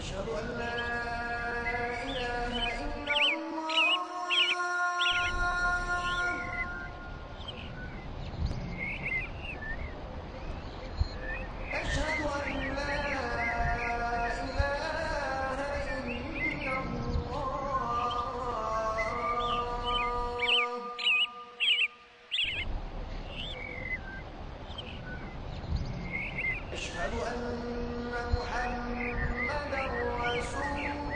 أشهد أن لا إله إلا الله أشهد أن لا إله إلا الله أشهد أن محمدا رسول الله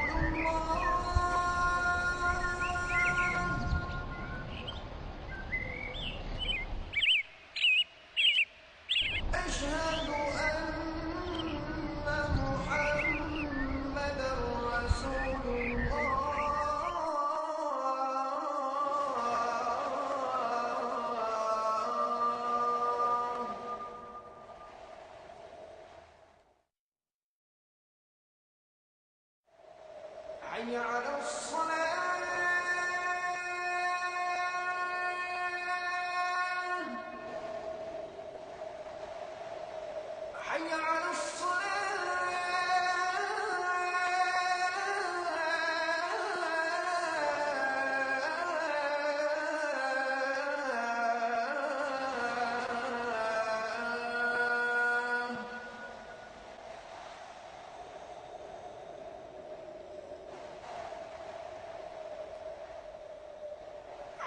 أشهد أن محمدا رسول الله حي على الصلاة حي على الصلاة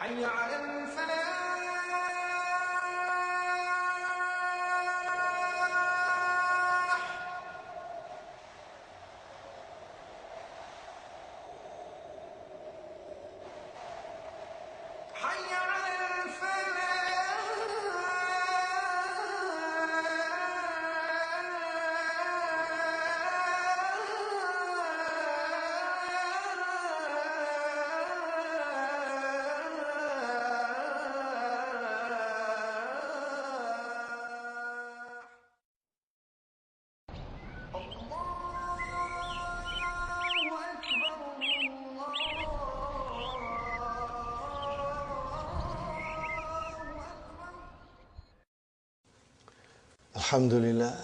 حي على الفلاح حي على Alhamdulillah,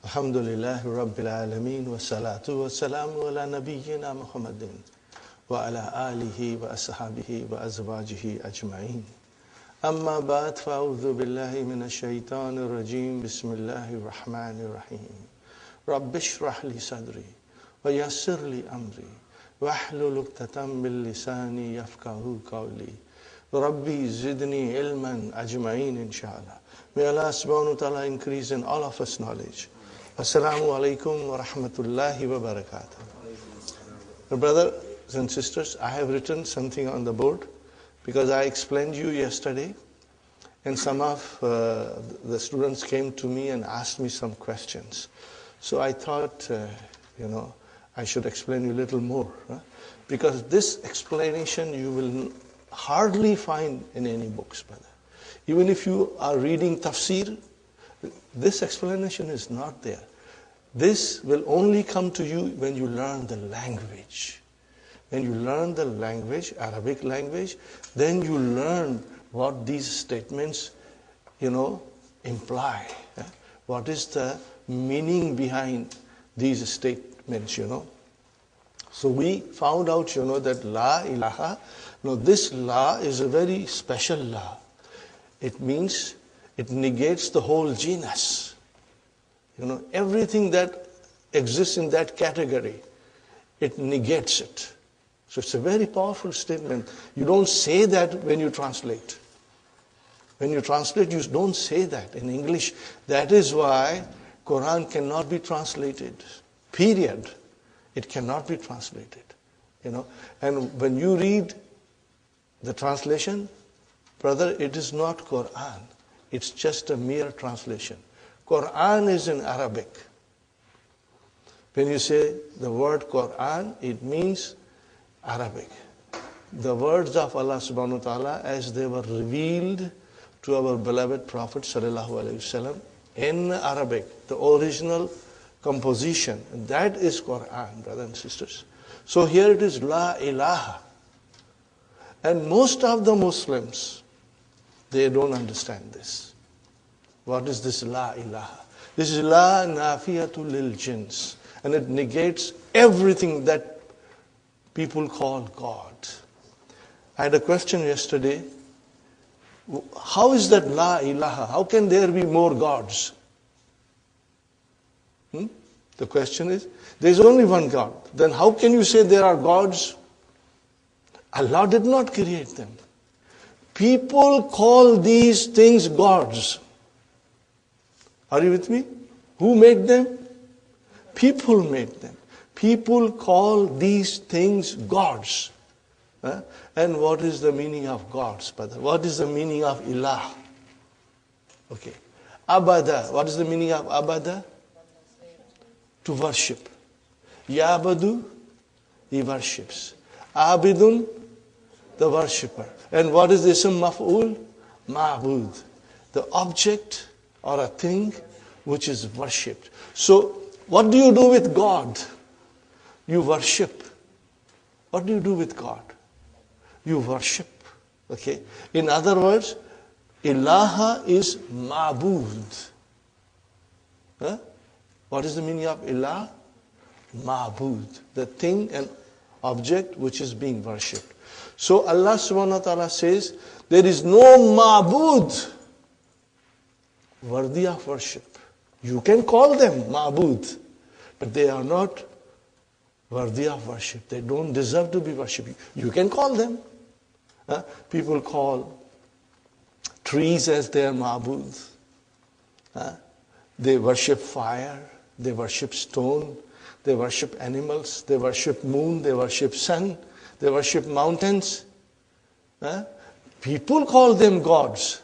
Alhamdulillah Rabbil Alameen wa salatu wa salamu ala nabiyyina Muhammadin wa ala alihi wa ashabihi wa azwajihi ajma'in. Amma ba'd, fa'udhu billahi minash shaitanir rajim, bismillahir rahmanir rahim. Rabbi shrah li sadri wa yassir li amri wahlul 'uqdatam min lisani yafqahu qawli. Rabbi zidni ilman ajma'in inshallah. May Allah subhanahu wa ta'ala increase in all of us knowledge. Assalamu alaikum wa rahmatullahi wa barakatuh. Brothers and sisters, I have written something on the board because I explained you yesterday and some of the students came to me and asked me some questions. So I thought, I should explain you a little more. Because this explanation you will hardly find in any books, brother. Even if you are reading tafsir, this explanation is not there. This will only come to you when you learn the language. When you learn the language, Arabic language, then you learn what these statements, imply. What is the meaning behind these statements, So we found out, that la ilaha, this la is a very special la. It means it negates the whole genus. Everything that exists in that category, it negates it. So it's a very powerful statement. You don't say that when you translate. When you translate, you don't say that in English. That is why Quran cannot be translated. Period. It cannot be translated. And when you read the translation, brother, it is not Quran. It's just a mere translation. Quran is in Arabic. When you say the word Quran, it means Arabic. the words of Allah subhanahu wa ta'ala as they were revealed to our beloved Prophet sallallahu alaihi wasallam in Arabic, the original composition. That is Quran, brothers and sisters. So here it is La ilaha. And most of the Muslims, they don't understand this. What is this La ilaha? This is La nafiyatu lil jins. And it negates everything that people call God. I had a question yesterday. How is that La ilaha? How can there be more gods? The question is, there is only one God. Then how can you say there are gods? Allah did not create them. People call these things gods. Are you with me? Who made them? People made them. People call these things gods. And what is the meaning of gods, brother? What is the meaning of ilah? Okay. Abada. What is the meaning of abada? To worship. Yabadu, he worships. Abidun, the worshipper. And what is the ism maf'ul? Ma'bud. The object or a thing which is worshipped. So, what do you do with God? You worship. What do you do with God? You worship. Okay. In other words, ilaha is ma'bud. What is the meaning of ilah? Ma'bud. The thing and object which is being worshipped. So Allah subhanahu wa ta'ala says, there is no ma'bud worthy of worship. You can call them ma'bud, but they are not worthy of worship. They don't deserve to be worshipped. You can call them. People call trees as their ma'bud. They worship fire. They worship stone. They worship animals. They worship moon. They worship sun. They worship mountains. People call them gods.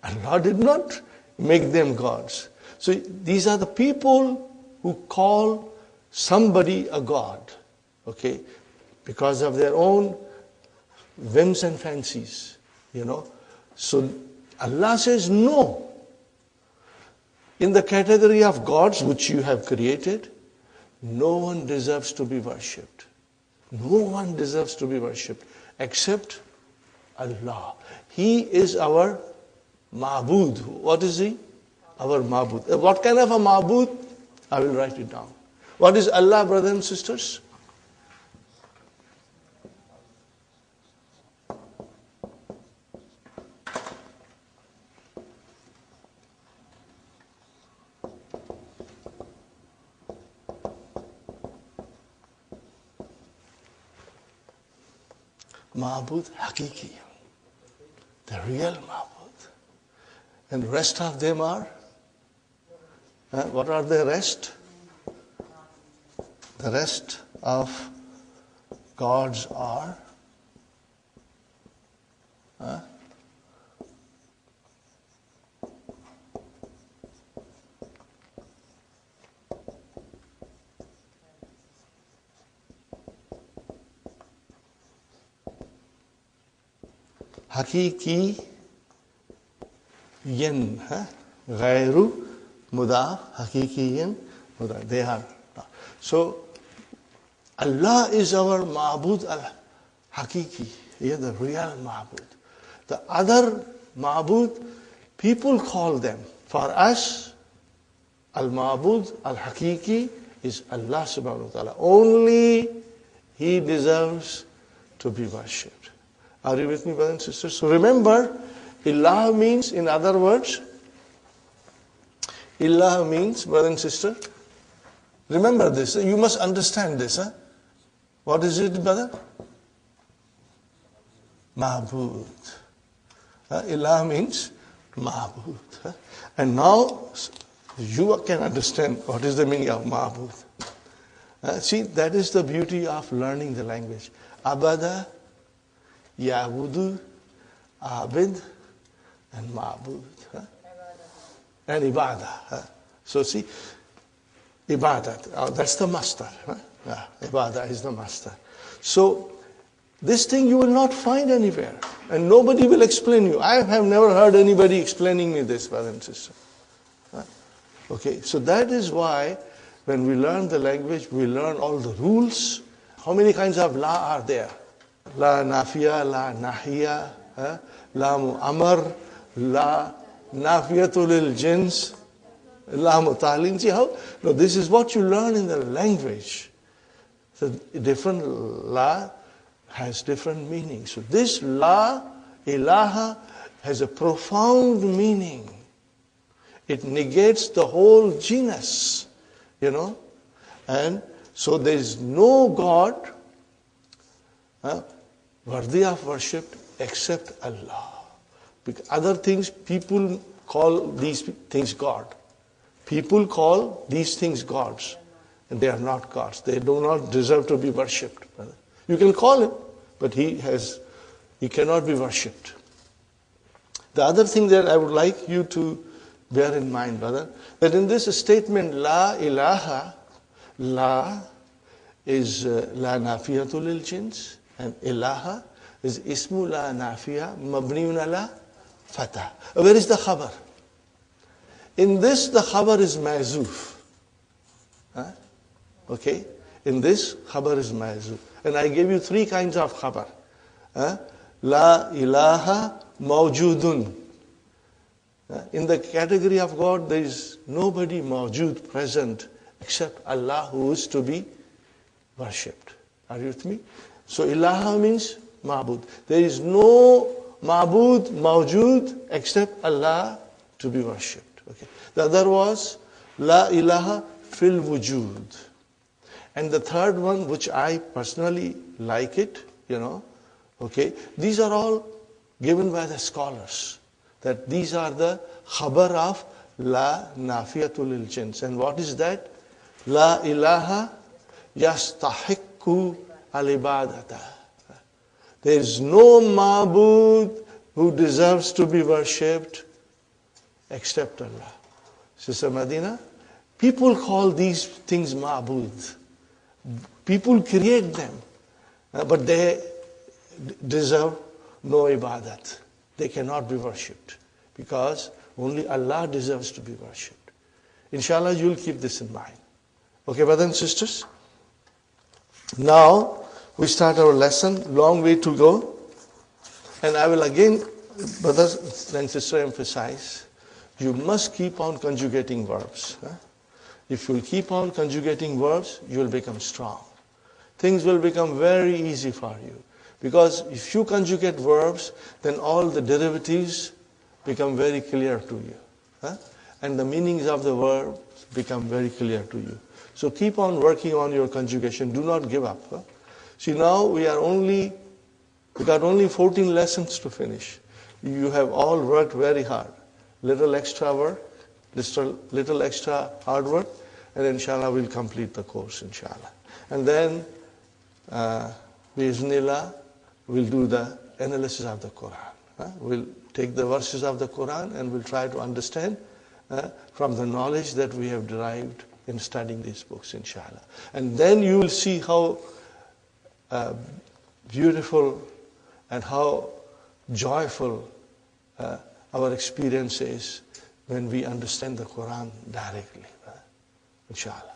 Allah did not make them gods. So these are the people who call somebody a god. Okay? Because of their own whims and fancies. So Allah says no. In the category of gods which you have created, no one deserves to be worshipped. No one deserves to be worshipped except Allah. He is our ma'bud. What is he? Our ma'bud. What kind of a ma'bud? I will write it down. What is Allah, brothers and sisters? Ma'bud Hakiki, the real Ma'bud. And the rest of them are? What are the rest? The rest of gods are? Hakiki yen, Gairu Mudaf, Hakiki yen Mudaf. They are. So Allah is our Ma'bud al-Hakiki. He is the real Ma'bud. The other Ma'bud, people call them. For us, al-Ma'bud al-Hakiki is Allah subhanahu wa ta'ala. Only He deserves to be worshipped. Are you with me, brothers and sisters? So remember, Ilah means, in other words, Ilah means, brother and sister, remember this. You must understand this. What is it, brother? Ma'bud. Ilah means Ma'bud. And now you can understand what is the meaning of Ma'bud. See, that is the beauty of learning the language. Abada, Ya'budu, Abid, and Ma'bud. And Ibadah. So see, Ibadat, that's the master. Ibadah is the master. So This thing you will not find anywhere. And nobody will explain you. I have never heard anybody explaining me this, brother and sister. Okay, so that is why when we learn the language, we learn all the rules. How many kinds of la are there? La nafiya, la nahiya, la mu'amar, la nafiyatul lil jins, la mutalim. See how? No, this is what you learn in the language. So different la has different meanings. So this la, ilaha, has a profound meaning. It negates the whole genus, And so there is no God worthy of worship except Allah. Because other things, people call these things God. People call these things gods. And they are not gods. They do not deserve to be worshipped. You can call him, but he cannot be worshipped. The other thing that I would like you to bear in mind, brother, that in this statement, la ilaha, la is la nafiyatul lil jins, and ilaha is ismu la nafiya mabniun ala fatah. Where is the khabar? In this, the khabar is mazuf. Okay? In this, khabar is mazuf. And I gave you three kinds of khabar. La ilaha mawjudun. In the category of God, there is nobody mawjud, present, except Allah, who is to be worshipped. Are you with me? So ilaha means ma'bud. There is no ma'bud, mawjud, except Allah to be worshipped. Okay. The other was la ilaha fil wujud. And the third one, which I personally like it, okay, these are all given by the scholars. That these are the khabar of la nafiyatul lil jins. And what is that? La ilaha yastahiqqu al ibadata. There is no ma'bud who deserves to be worshipped except Allah. Sister Madina, people call these things ma'bud. People create them, but they deserve no ibadat. They cannot be worshipped because only Allah deserves to be worshipped. Inshallah, you will keep this in mind. Okay, brothers and sisters? Now, we start our lesson. Long way to go. And I will again, brothers and sisters, emphasize, you must keep on conjugating verbs. If you keep on conjugating verbs, you will become strong. Things will become very easy for you. Because if you conjugate verbs, then all the derivatives become very clear to you. And the meanings of the verbs become very clear to you. So keep on working on your conjugation. Do not give up. See, now we got only 14 lessons to finish. You have all worked very hard. Little extra work, little extra hard work, and inshallah we'll complete the course, inshallah. And then, bi'iznillah, we'll do the analysis of the Quran. We'll take the verses of the Quran and we'll try to understand from the knowledge that we have derived in studying these books, inshallah. And then you will see how beautiful and how joyful our experience is when we understand the Quran directly, inshallah.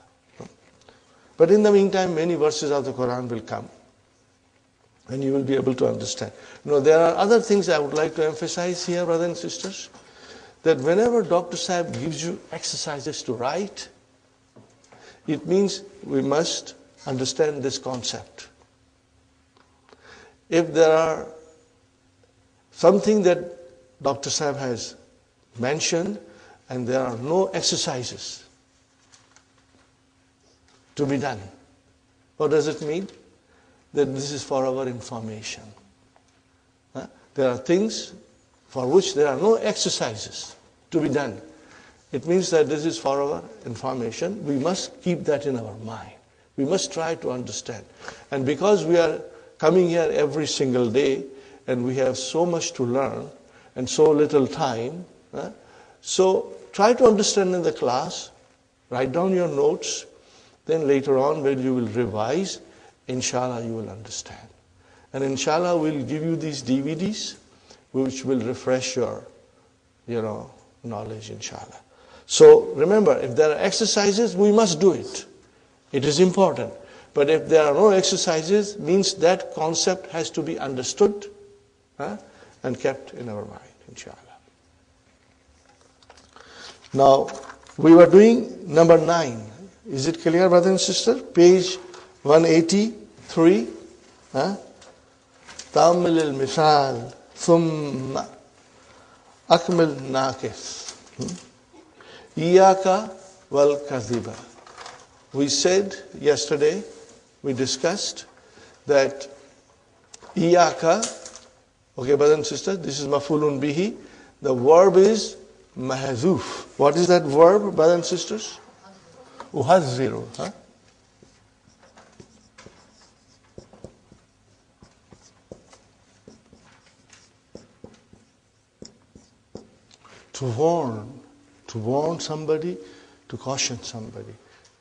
But in the meantime, many verses of the Quran will come. And you will be able to understand. There are other things I would like to emphasize here, brothers and sisters. That whenever Dr. Sahib gives you exercises to write, it means we must understand this concept. If there are something that Dr. Sahib has mentioned and there are no exercises to be done, what does it mean? That this is for our information. There are things for which there are no exercises to be done. It means that this is for our information. We must keep that in our mind. We must try to understand. And because we are coming here every single day and we have so much to learn and so little time, so try to understand in the class, write down your notes, then later on when you will revise, inshallah, you will understand. And inshallah, we'll give you these DVDs, which will refresh your, knowledge, inshallah. So remember, if there are exercises, we must do it. It is important. But if there are no exercises, means that concept has to be understood and kept in our mind, inshallah. Now, we were doing number 9. Is it clear, brother and sister? Page 183. تأمل المثال ثم أكمل ناقص إياك والكذب. We said yesterday, we discussed that إياك, okay, brothers and sisters, this is mafulun bihi. The verb is mahzuf. What is that verb, brothers and sisters? Uhazziru. To warn somebody, to caution somebody.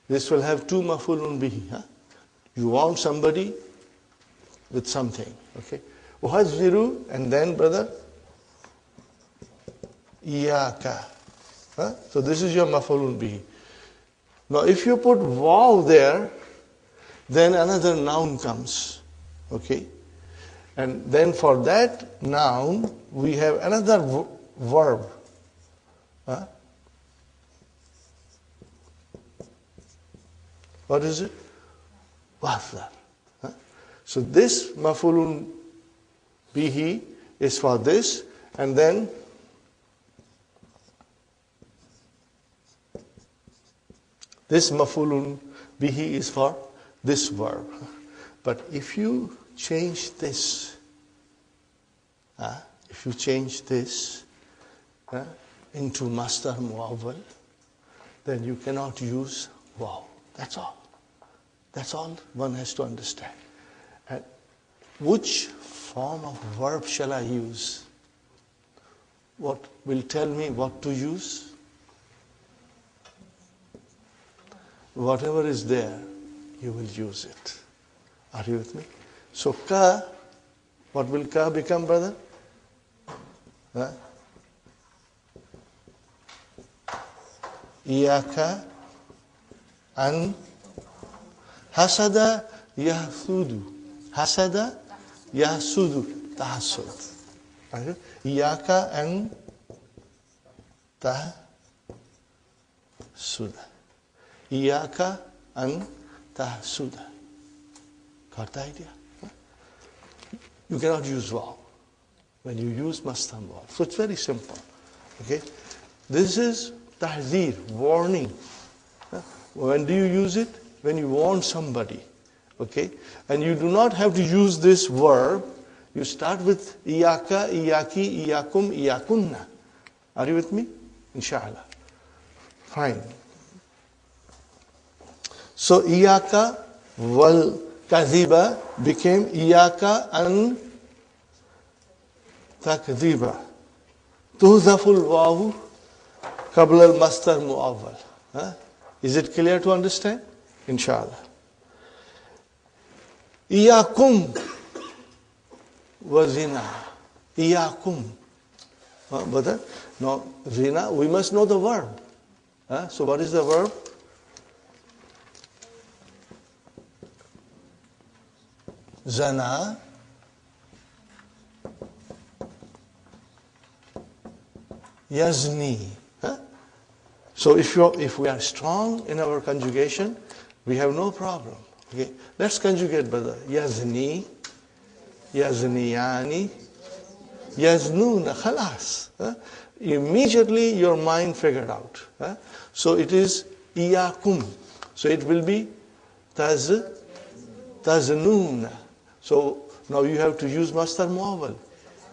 This will have two mafulun bihi. You warn somebody with something. Okay. Uhazziru, and then, brother, iyaka. So this is your mafulun bihi. Now if you put waw there, then another noun comes. Okay. And then for that noun, we have another verb. What is it? Wahdar. So this mafulun bihi is for this, and then this mafulun bihi is for this verb. But if you change this, into masdar muawwal, then you cannot use waw. That's all. That's all one has to understand. And which form of verb shall I use? What will tell me what to use? Whatever is there, you will use it. Are you with me? So ka, what will ka become, brother? Iyaka an hasada yahsudu. Hasada yahsudu. Tahasud. Iyaka an tahsuda. Iyaka an tahsuda. Got the idea? You cannot use waw when you use masdar waw. So it's very simple. Okay? This is tahzir, warning. When do you use it? When you warn somebody. Okay? And you do not have to use this verb. You start with iyaka, iyaki, iyakum, iyakunna. Are you with me? Inshallah. Fine. So iyaka wal kadhiba became iyaka an takdhiba. Tuhzaful wawu qabla al-masdar muawwal. Is it clear to understand? Inshallah. Iyakum wa zina. Iyakum. But no, zina, we must know the verb. So what is the verb? Zana. Yazni. So if we are strong in our conjugation, we have no problem. Okay, let's conjugate, brother. Yazni, yazniyani, yaznuna, khalas. Immediately your mind figured out. So it is iyakum. So it will be taznuna. So now you have to use masdar muawwal.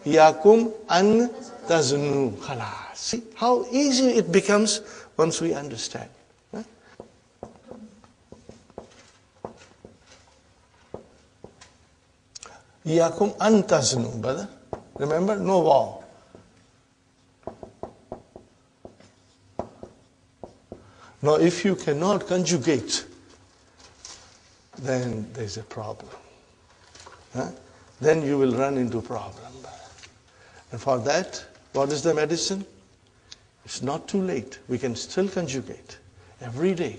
Iyakum an taznu, khalas. See how easy it becomes once we understand. Iyakum an taznu, brother. Remember, no waw. Now if you cannot conjugate, then there's a problem. then you will run into problem. And for that, what is the medicine? It's not too late. We can still conjugate. Every day,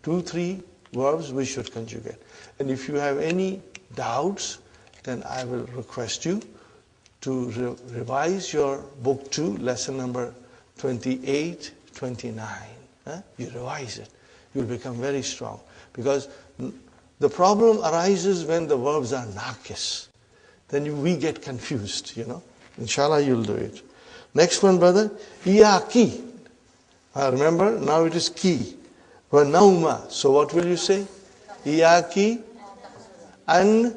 2-3 verbs we should conjugate. And if you have any doubts, then I will request you to revise your book 2, lesson number 28, 29. You revise it. You'll become very strong. Because the problem arises when the verbs are naqis. Then we get confused, Inshallah, you'll do it. Next one, brother. Iyaki. Remember, now it is ki. Wa nauma. So what will you say? Iyaki an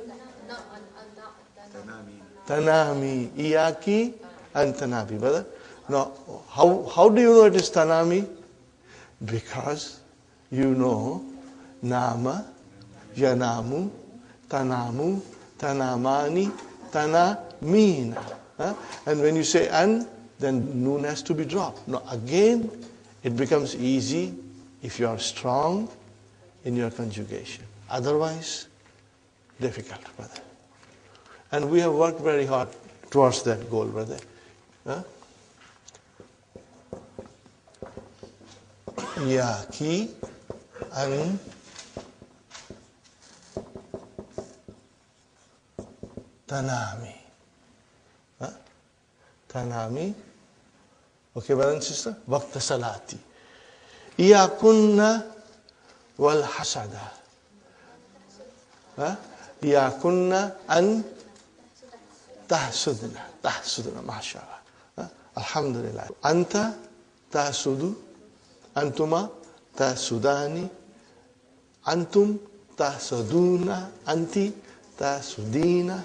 tanami. Iyaki an tanami, brother. Now, how do you know it is tanami? Because you know nama, yanamu, tanamu, tanamani, tanamina. And when you say an, then noon has to be dropped. Now again, it becomes easy if you are strong in your conjugation. Otherwise, difficult, brother. And we have worked very hard towards that goal, brother. Yaki an tanami. Tanami. Okay, brother and sister? Waqta salati. Iyakunna wal hasada. Iyakunna an tahsudna. Tahsudna, mashallah. Alhamdulillah. Anta tahsudu. Antuma tahsudani. Antum tahsuduna. Anti tahsudina.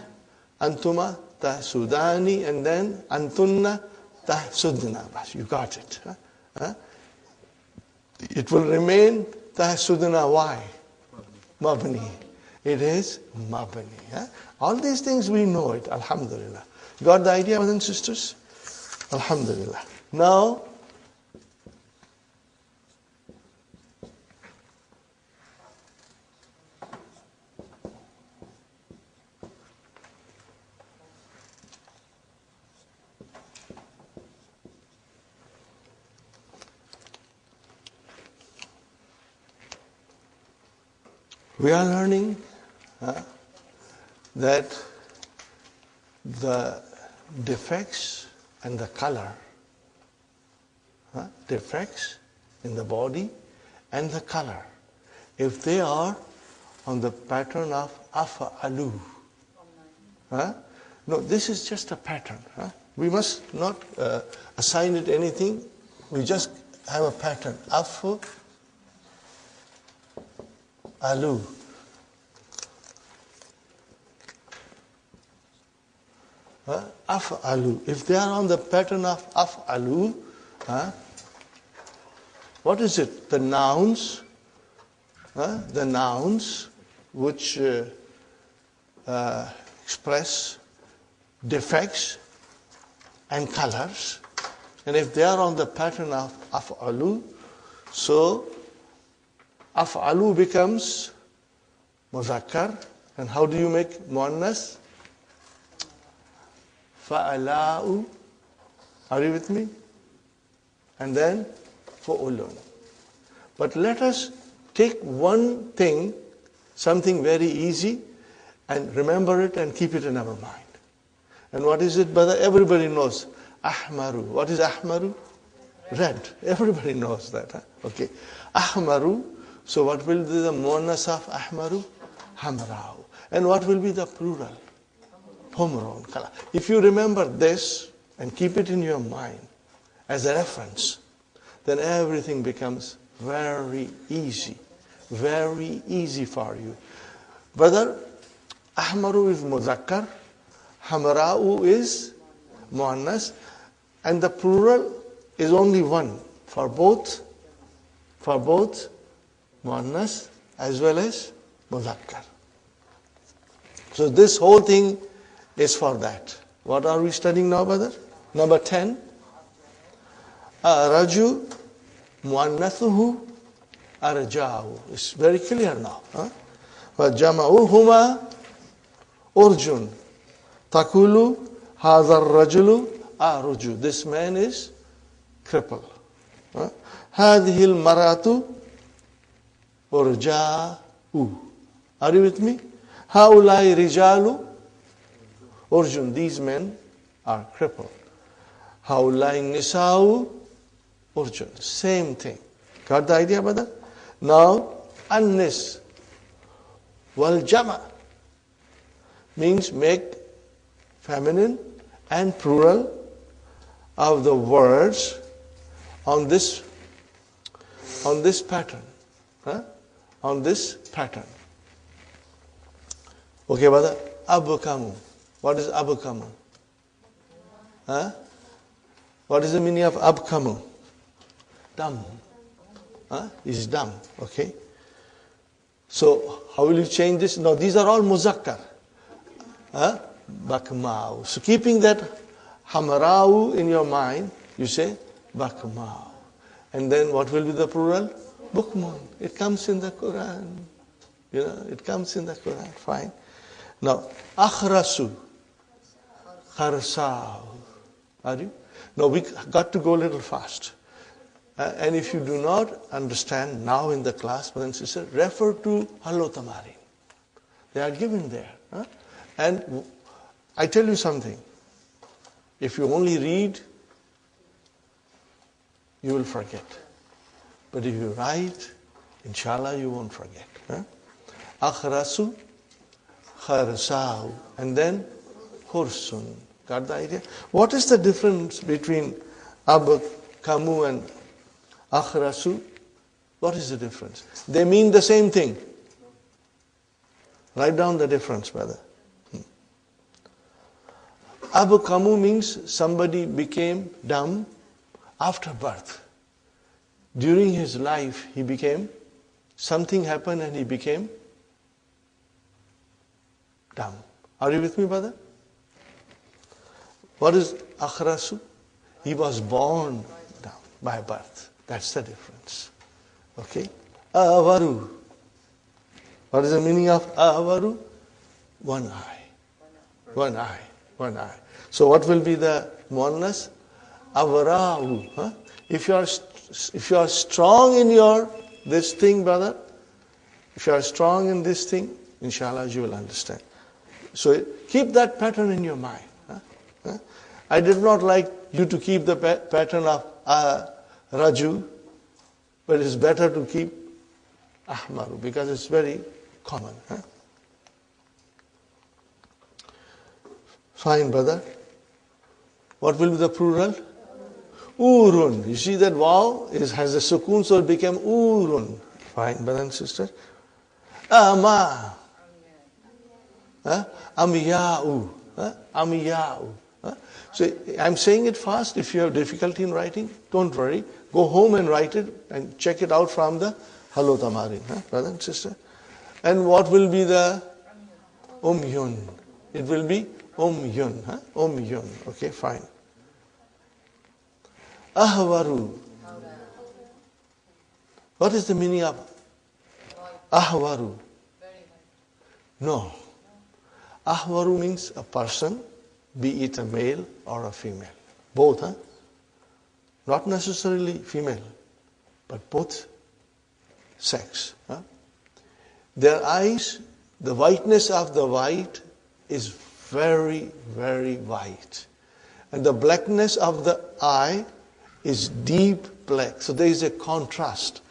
Antuma tahsudani, and then antunna tahsudna. You got it. It will remain tahsudna. Why? Mabni. It is mabni. All these things we know it. Alhamdulillah. Got the idea, brothers and sisters? Alhamdulillah. Now, we are learning that the defects and the color, defects in the body and the color, if they are on the pattern of af'alu. No, this is just a pattern. We must not assign it anything. We just have a pattern. Af'alu. Af'alu. If they are on the pattern of af'alu, what is it? The nouns. The nouns which express defects and colors. And if they are on the pattern of af'alu, so af'alu becomes muzakkar. And how do you make muannas? Fa'ala'u. Are you with me? And then fu'ulun. But let us take one thing, something very easy, and remember it and keep it in our mind. And what is it, brother? Everybody knows. Ahmaru. What is ahmaru? Red. Everybody knows that. Okay. Ahmaru. So what will be the muannas of ahmaru? Hamra'u. And what will be the plural? Humrun. If you remember this and keep it in your mind as a reference, then everything becomes very easy. Very easy for you. Brother, ahmaru is muzakkar, hamra'u is muannas, and the plural is only one for both muannas as well as muzakkar. So this whole thing is for that. What are we studying now, brother? Number 10. Raju muannathuhu arja'u. It's very clear now. وَجَمَعُهُمَا أُرْجٌ Takulu hadha rajulu aruju. This man is crippled. هذه المرأة أرجاء. Are you with me? هؤلاء رجال أرجون. These men are crippled. هؤلاء النساء أرجون. Same thing. Got the idea about that? Now, annis wal jama means make feminine and plural of the words on this pattern. On this pattern. Okay, brother? Abkamu. What is abkamu? What is the meaning of abkamu? Dumb. Is dumb. Okay. So how will you change this? No, these are all muzakkar. Bakmau. So keeping that hamarau in your mind, you say bakmau. And then what will be the plural? Bukmun. It comes in the Quran. It comes in the Quran. Fine. Now, akhrasu. Kharsau. Are you? No, we got to go a little fast. And if you do not understand now in the class, brothers and sisters, refer to Hallo Tamarin. They are given there. And I tell you something. If you only read, you will forget. But if you write, inshallah, you won't forget. Akhrasu, kharsau, and then hursun. Got the idea? What is the difference between abkamu and akhrasu? What is the difference? They mean the same thing. Write down the difference, brother. Abkamu means somebody became dumb after birth. During his life, something happened and he became dumb. Are you with me, brother? What is akhrasu? He was born dumb by birth. That's the difference. Okay? Avaru. What is the meaning of avaru? One eye. One eye. One eye. So what will be the muannas? Avarau. If you are strong in this thing, brother, if you are strong in this thing, inshallah you will understand. So keep that pattern in your mind. I did not like you to keep the pattern of Raju, but it's better to keep Ahmaru because it's very common. Fine, brother. What will be the plural? Urun. You see that waw has a sukun, so it became urun. Fine, brother and sister. Ama. Amiya'u. Amiya'u. So I'm saying it fast. If you have difficulty in writing, don't worry. Go home and write it and check it out from the Hallo Tamarin, brother and sister. And what will be the umyun? It will be umyun. Umyun. Okay, fine. Ahwaru. What is the meaning of ahwaru? No. Ahwaru means a person, be it a male or a female. Both, Not necessarily female, but both sex. Their eyes, the whiteness of the white is very, very white. And the blackness of the eye is deep black. So there is a contrast.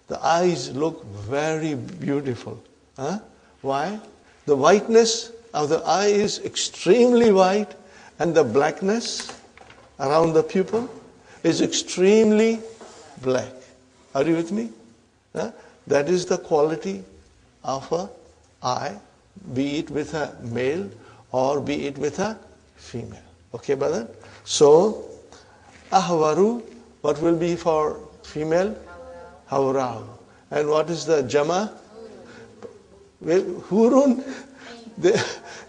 The eyes look very beautiful. Why? The whiteness of the eye is extremely white, and the blackness around the pupil is extremely black. Are you with me? That is the quality of an eye, be it with a male or be it with a female. Okay, brother? So, ahwaru, what will be for female? Hawra'u. And what is the jama? Hurun.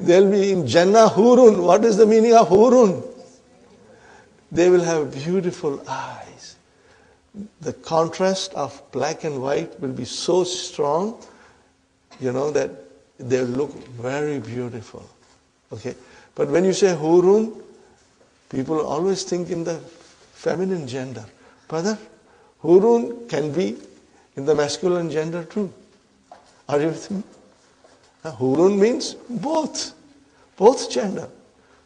They'll be in Jannah Hurun. What is the meaning of Hurun? They will have beautiful eyes. The contrast of black and white will be so strong, that they'll look very beautiful. Okay. But when you say hurun, people always think in the feminine gender. Brother, hurun can be in the masculine gender too. Are you with me? Hurun means both gender.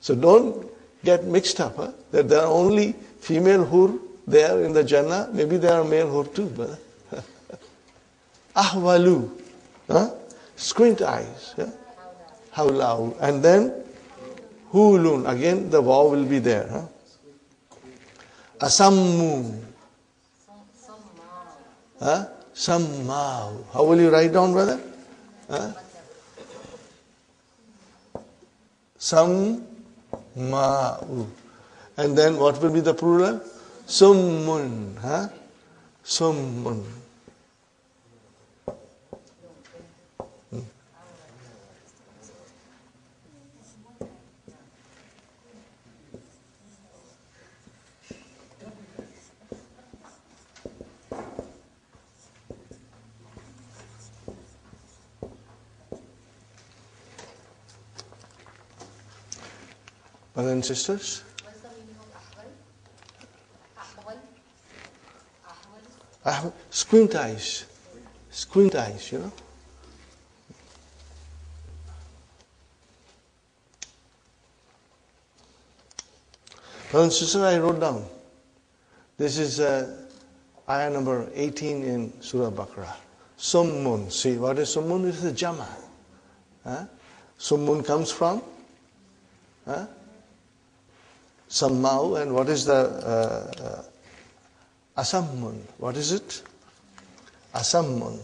So don't get mixed up, that there are only female hur there in the Jannah. Maybe there are male hur too, brother. Ahwalu, squint eyes. Hawlau. And then hulun. Again, the waw will be there. Asammu. Sammau. How will you write down, brother? Sammau. And then what will be the plural? Summun. Summun. Brothers and sisters, What's the meaning of ahwal? Ahwal? squint eyes, you know. Brothers and sisters, I wrote down. This is ayah number 18 in Surah Baqarah. Summun. See, what is summun? It is a jama. Summun comes from Sammau, and what is the Asammun? What is it? Asammun.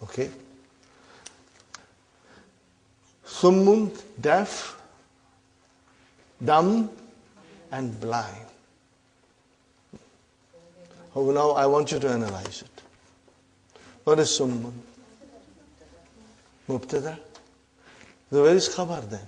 Okay. Summun, deaf, dumb, and blind. Oh, now I want you to analyze it. What is summun? Mubtada? So where is khabar then?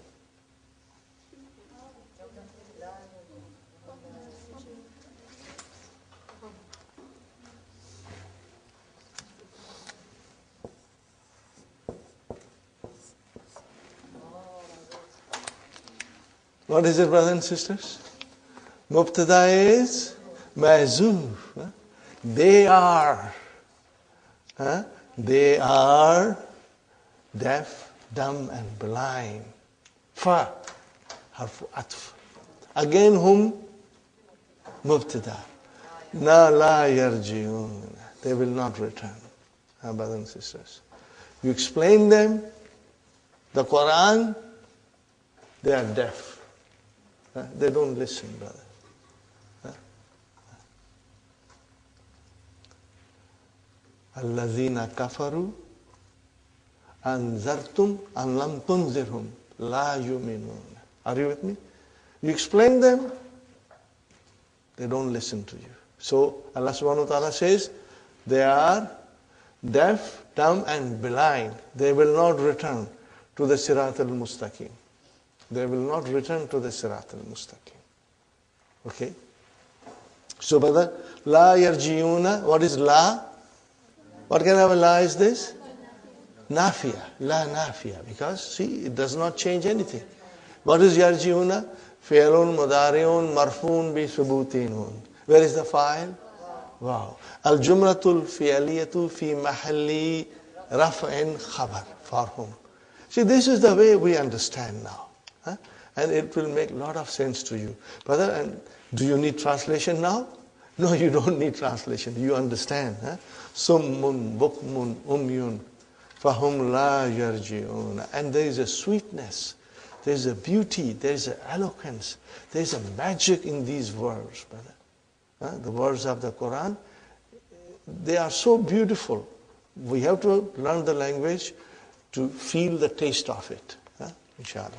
What is it, brothers and sisters? Mubtada is mahzoof. They are. They are deaf, dumb, and blind. Fa, harfu atf. Again whom? Mubtada. Na la yarji'un. They will not return. Brothers and sisters. You explain them, the Quran, they are deaf. They don't listen, brother. Allazina kafaru anzartum an lam tunzirhum la yu'minun. Are you with me? You explain them, they don't listen to you. So Allah subhanahu wa ta'ala says, they are deaf, dumb, and blind. They will not return to the Sirat al-Mustaqim. They will not return to the Sirat al-Mustaqim. Okay? So, brother, la yarjiuna, what is la? What kind of a la is this? Nafiya. La nafiya. Because, see, it does not change anything. What is yarjiuna? Fi'lun, mudari'un, marfun, bi subutinun. Where is the file? Wow. Al-jumratul fi'aliyatu fi mahalli raf'in khabar. For whom? See, this is the way we understand now. And it will make a lot of sense to you. Brother, and do you need translation now? No, you don't need translation. You understand. Summun, bukmun, umyun, fahum la yarji'un. And there is a sweetness, there is a beauty, there is an eloquence, there is a magic in these words, brother. The words of the Quran, they are so beautiful. We have to learn the language to feel the taste of it. Inshallah.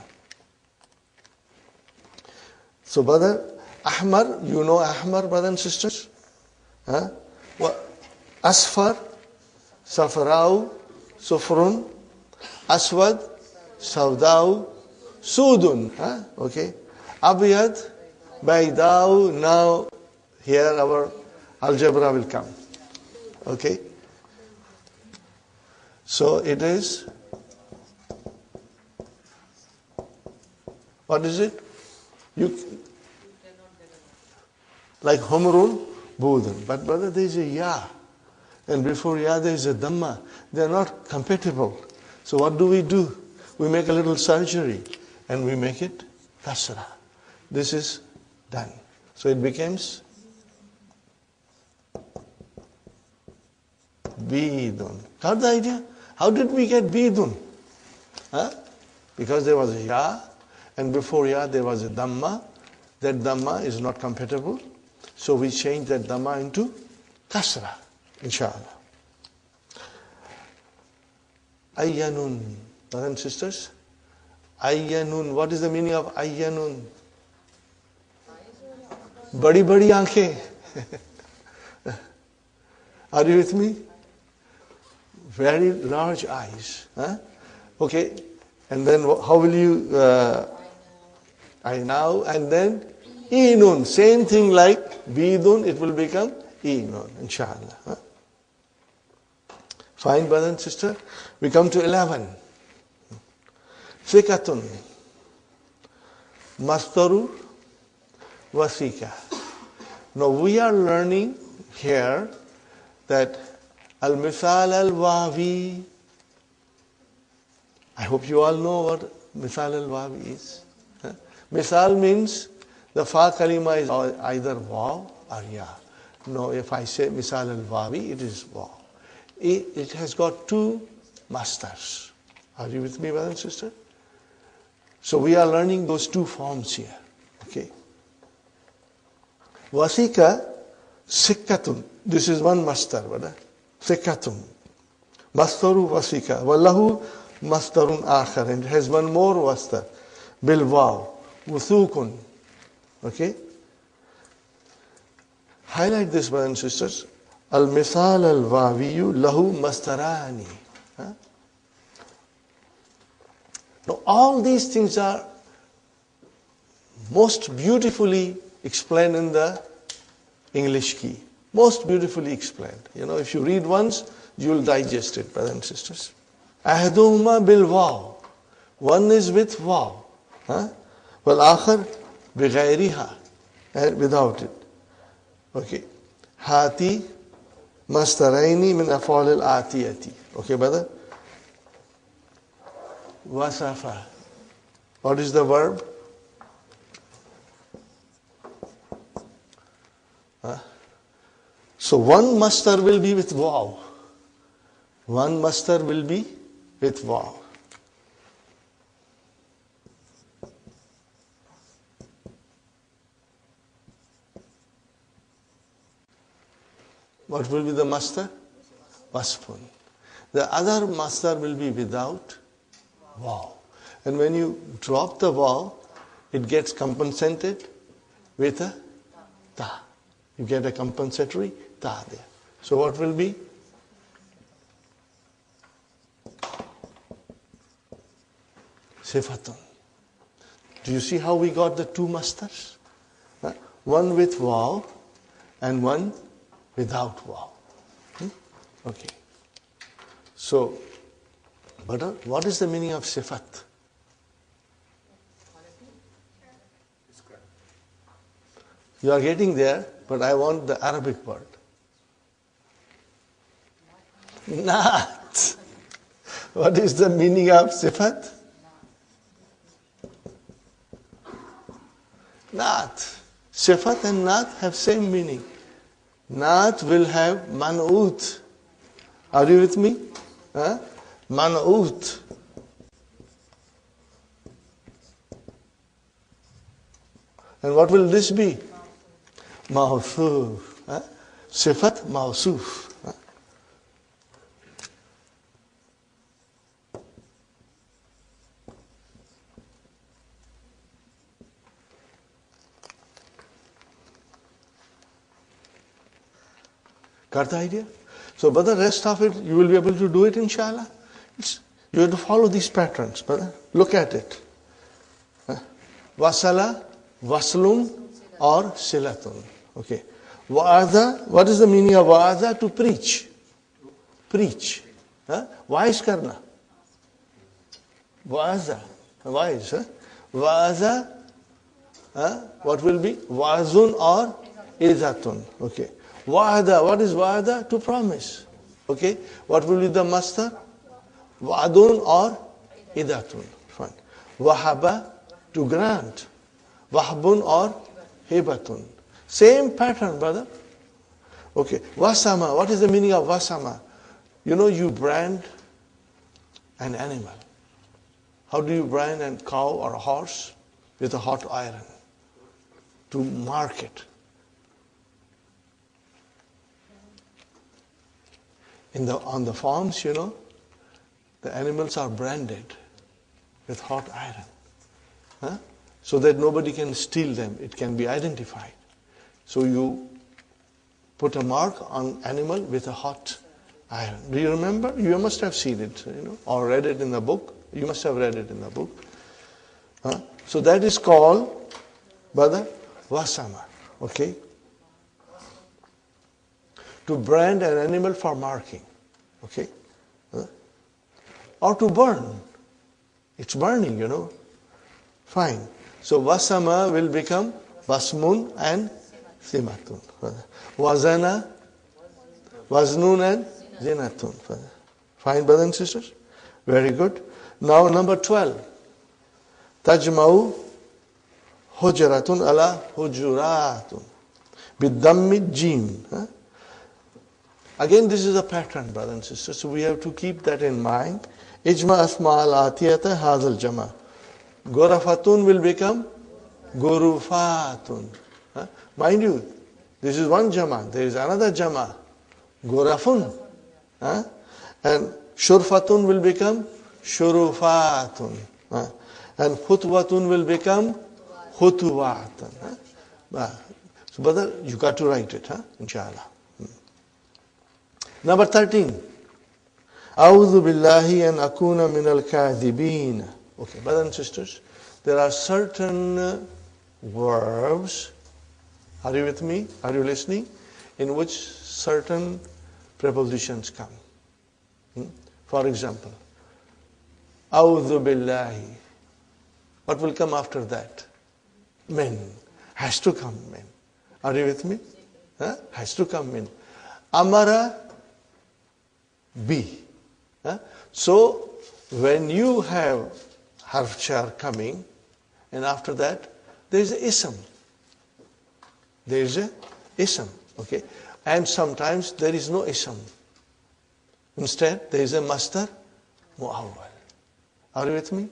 So, brother, Ahmar, you know Ahmar, brothers and sisters? Asfar, Safrau, Sufrun, Aswad, Saudau, Sudun. Okay. Abiyad, Baidau. Now, here our algebra will come. Okay. So, it is What is it? You like Homrun, Budun. But brother, there is a Ya. And before Ya, there is a Dhamma. They are not compatible. So what do? We make a little surgery and we make it Kasra. This is done. So it becomes Bidun. Got the idea? How did we get Bidun? Huh? Because there was a Ya, and before Ya there was a Dhamma. That Dhamma is not compatible. So we change that Dhamma into Kasra, inshallah. Ayyanun, brothers and sisters. Ayyanun, what is the meaning of Ayyanun? Badi badi aankhein. Are you with me? Very large eyes. Huh? Okay, and then how will you, I now, and then Inun, same thing like Bidun, it will become Inun, inshallah. Huh? Fine, brother and sister. We come to 11. Fikatun, Mastaru, Wasika. Now we are learning here that Al-Misal al-Wawi. I hope you all know what Misal al-Wawi is. Huh? Misal means the Fa kalima is either Waw or Ya. No, if I say Misal al-Wawi, it is Waw. It has got two masters. Are you with me, brother and sister? So we are learning those two forms here. Okay. Wasika, Sikkatun. This is one master, brother. Sikkatun. Mastaru Wasika. Wallahu Mastarun Akhar. And it has one more master. Bil Waw. Wuthukun. Okay. Highlight this, brothers and sisters. Al-misal al-wawiyu lahu mastarani. Huh? Now all these things are most beautifully explained in the English key. Most beautifully explained. You know, if you read once, you will digest it, brothers and sisters. Ahaduhuma bil waw. One is with waw. Wal akhar bi ghayriha. Without it. Okay. Hati Mastaraini min af'al al-atiyati. Okay, brother? Wasafa. What is the verb? Huh? So one mastar will be with waw. One mastar will be with waw. What will be the master? Wasfun. The other master will be without waw. And when you drop the waw, it gets compensated with a ta. You get a compensatory ta there. So what will be? Sifatun. Do you see how we got the two masters? One with waw and one without waw. Okay. So, but what is the meaning of sifat? You are getting there, but I want the Arabic word. Naat. What is the meaning of sifat? Naat. Sifat and naat have same meaning. Naat will have man'ut. Are you with me? Huh? Man'ut. And what will this be? Mawsuf. Huh? Sifat mawsuf. Huh? Got the idea? So, but the rest of it, you will be able to do it, inshallah. You have to follow these patterns, brother. Look at it. Wasala, waslun, or silatun. Okay. Wa'adha, what is the meaning of wa'adha? To preach. Preach. Wise karna. Wa'adha. Wise. Waza, what will be? Wazun or izatun. Okay. Wa'ada, what is wa'ada? To promise. Okay. What will be the masdar? Wa'adun or idatun. Fine. Wahaba, to grant. Wahbun or hibatun. Same pattern, brother. Okay. Wasama, what is the meaning of wasama? You know, you brand an animal. How do you brand a cow or a horse? With a hot iron to mark it. On the farms, you know, the animals are branded with hot iron, so that nobody can steal them. It can be identified. So you put a mark on animal with a hot iron. Do you remember? You must have seen it, you know, or read it in the book. You must have read it in the book. So that is called, brother, wasama. Okay? To brand an animal for marking. Okay? Or to burn. It's burning, you know. Fine. So wasama will become wasmun and simatun. Wazana, waznun and zinatun. Fine, brothers and sisters? Very good. Now number 12. Tajma'u hujaratun ala hujuratun. Bidammi jim. Again, this is a pattern, brothers and sisters. So we have to keep that in mind. Ijma asma al atiyata hazal jama. Gorafatun will become gorufatun. Mind you, this is one jama. There is another jama. Gorafun. And shurfatun will become shurufatun. And khutwatun will become khutwatan. So brother, you got to write it, inshallah. Number 13. A'udhu billahi an akuna min al-kadhibin. Okay, brothers and sisters, there are certain verbs, are you with me? Are you listening? In which certain prepositions come. For example, A'udhu billahi. What will come after that? Min. Has to come min. Are you with me? Has to come min. Amara bi. So when you have harf char coming, and after that there is a ism. There is a ism. Okay. And sometimes there is no ism. Instead there is a masdar mu'awwal. Are you with me?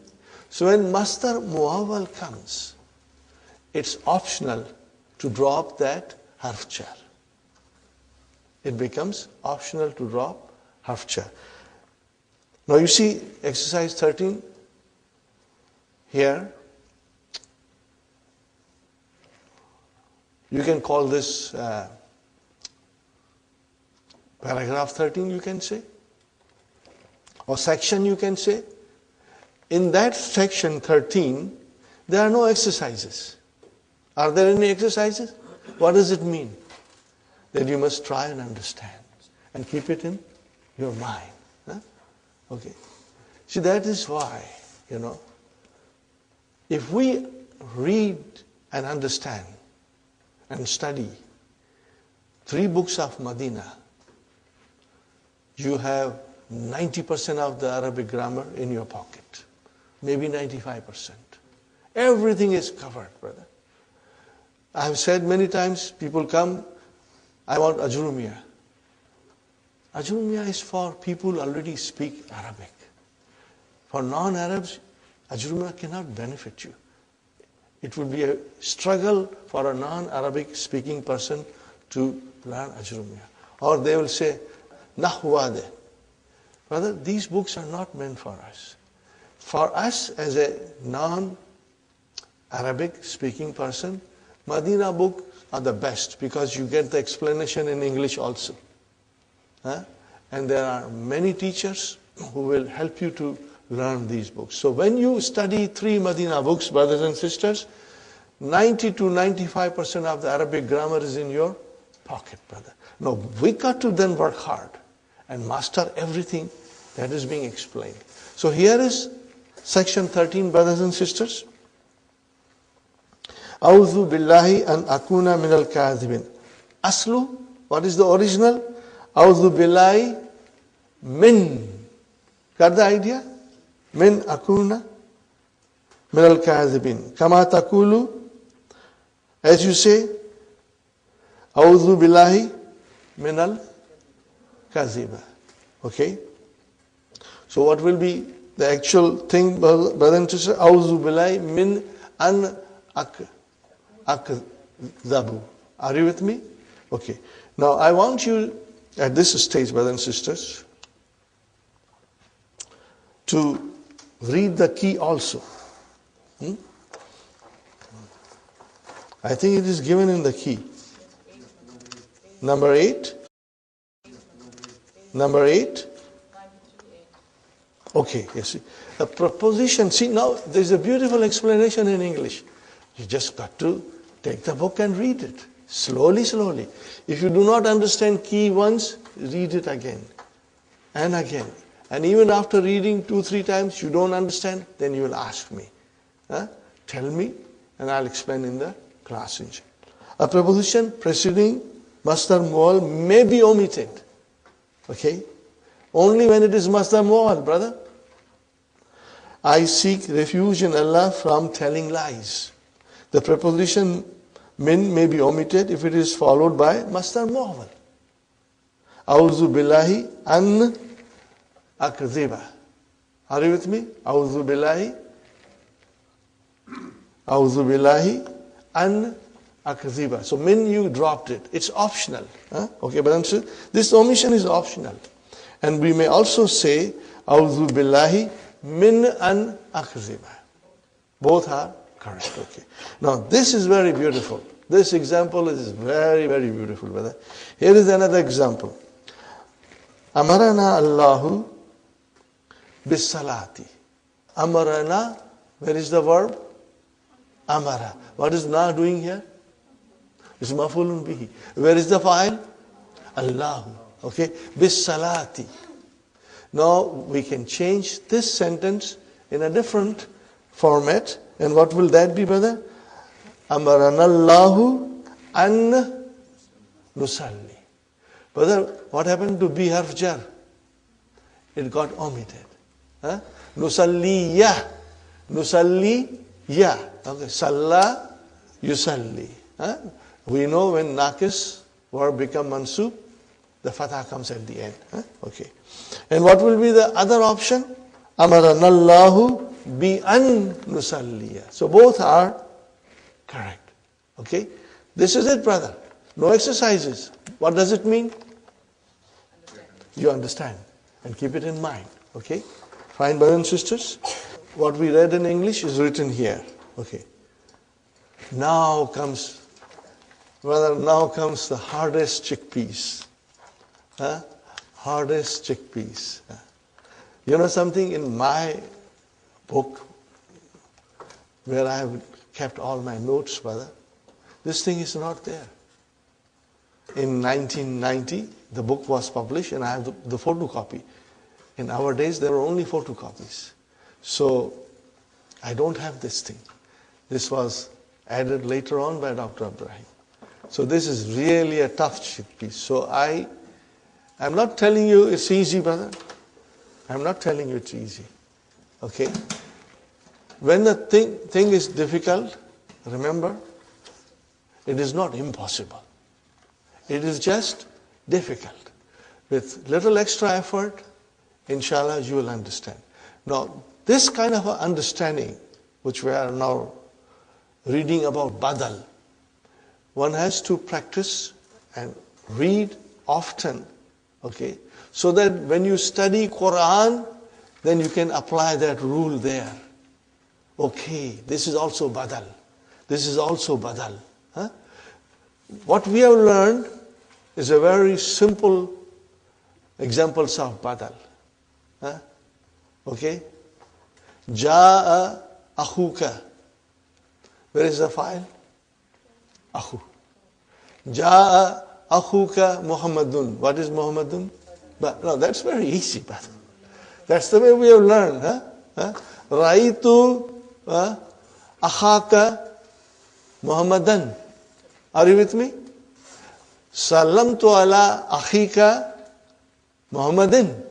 So when masdar mu'awwal comes, it's optional to drop that harf char. It becomes optional to drop harf char. Now you see exercise 13 here. You can call this paragraph 13, you can say, or section, you can say. In that section 13, there are no exercises. Are there any exercises? What does it mean? That you must try and understand and keep it in your mind. Okay. See, that is why, if we read and understand and study 3 books of Madina, you have 90% of the Arabic grammar in your pocket. Maybe 95%. Everything is covered, brother. I have said many times, people come, I want Ajrumiyah. Ajrumiyah is for people who already speak Arabic. For non-Arabs, Ajrumiyah cannot benefit you. It would be a struggle for a non-Arabic speaking person to learn Ajrumiyah. Or they will say, Nahwade. Brother, these books are not meant for us. For us as a non-Arabic speaking person, Madina books are the best because you get the explanation in English also. And there are many teachers who will help you to learn these books. So when you study 3 Madina books, brothers and sisters, 90 to 95% of the Arabic grammar is in your pocket, brother. Now, we got to then work hard and master everything that is being explained. So here is section 13, brothers and sisters. A'udhu billahi an akuna min al-kadhibin. Aslu, what is the original? A'udhu billahi min. Got the idea? Min akuna min al-kadhibin. Kama takulu, as you say, A'udhu billahi min al-kadhiba. Okay? So what will be the actual thing, brother and sister? A'udhu billahi min an akdhabu. Are you with me? Okay. Now I want you at this stage, brothers and sisters, to read the key also. I think it is given in the key. Number 8. Number 8. Okay, you see. The proposition, see now there's a beautiful explanation in English. You just got to take the book and read it. Slowly, slowly. If you do not understand key once, read it again and again. And even after reading 2-3 times, you don't understand, then you will ask me. Tell me, and I'll explain in the class. A preposition preceding masdar mu'al may be omitted. Okay? Only when it is masdar mu'al, brother. I seek refuge in Allah from telling lies. The preposition min may be omitted if it is followed by masdar mu'al. A'udhu billahi an akdhiba. Are you with me? A'udhu billahi an akdhiba. So min, you dropped it. It's optional. Okay, but this omission is optional. And we may also say A'udhu billahi min an akdhiba. Both are correct. Okay. Now this is very beautiful. This example is very, very beautiful, brother. Here is another example. Amarana Allahu bis salati. Amarana, where is the verb? Amara. What is na doing here? It's maf'ulun bihi. Where is the fa'il? Allahu. Okay? Bis salati. Now we can change this sentence in a different format. And what will that be, brother? Amarana Allahu an nusalli. Brother, what happened to bi harf jar? It got omitted. Nusalliya. Nusalliya. Okay. Salla, yusalli. We know when naqis verb become mansub, the fatha comes at the end. Okay. And what will be the other option? Amarana Allahu bi an nusalliya. So both are correct. Okay. This is it, brother. No exercises. What does it mean? You understand. And keep it in mind. Okay. Fine, brothers and sisters. What we read in English is written here. Okay. Now comes the hardest chickpeas. Hardest chickpeas. You know something, in my book, where I have kept all my notes, brother, this thing is not there. In 1990, the book was published and I have the photocopy. In our days, there were only photocopies. So, I don't have this thing. This was added later on by Dr. Ibrahim. So this is really a tough chickpeas. So I'm not telling you it's easy, brother. I'm not telling you it's easy. Okay? When the thing is difficult, remember, it is not impossible. It is just difficult. With little extra effort, inshallah, you will understand. Now, this kind of understanding, which we are now reading about badal, one has to practice and read often, okay? So that when you study Quran, then you can apply that rule there. Okay, this is also badal. This is also badal. What we have learned is a very simple examples of badal. Okay? Ja'a akhuka. Where is the file? Akhu. Ja'a akhuka Muhammadun. What is Muhammadun? But no, that's very easy, brother. That's the way we have learned. Raitu akhaka Muhammadan. Are you with me? Sallamtu ala akhika Muhammadin.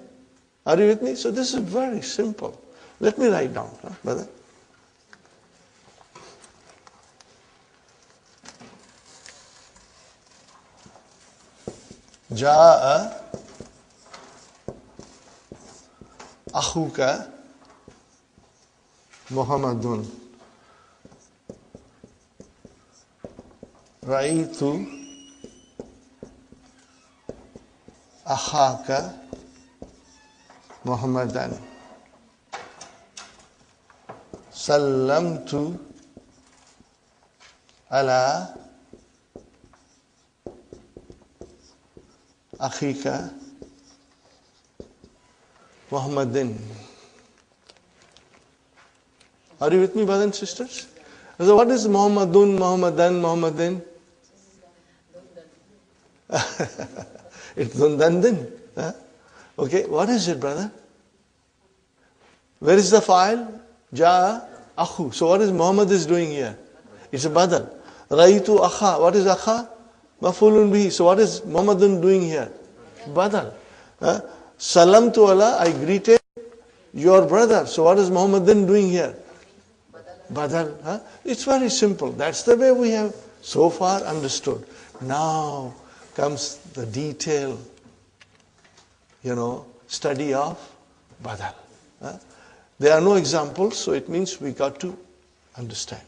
Are you with me? So this is very simple. Let me write down, brother. Ja'a akhuka Muhammadun. Ra'aitu akhaka Muhammadan. Sallamtu ala akhika Muhammadin. Are you with me, brothers and sisters? So what is Muhammadun, Muhammadan, Muhammadin? It's Dundandin. Huh? Okay, what is it, brother? Where is the file? Ja, Akhu. So what is Muhammad is doing here? It's a badal. Raitu Akha. What is Akha? Mafulun bihi. So what is Muhammadun doing here? Badal. Salam to Allah, I greeted your brother. So what is Muhammadun doing here? Badal. It's very simple. That's the way we have so far understood. Now comes the detail, study of badal. There are no examples, so it means we got to understand.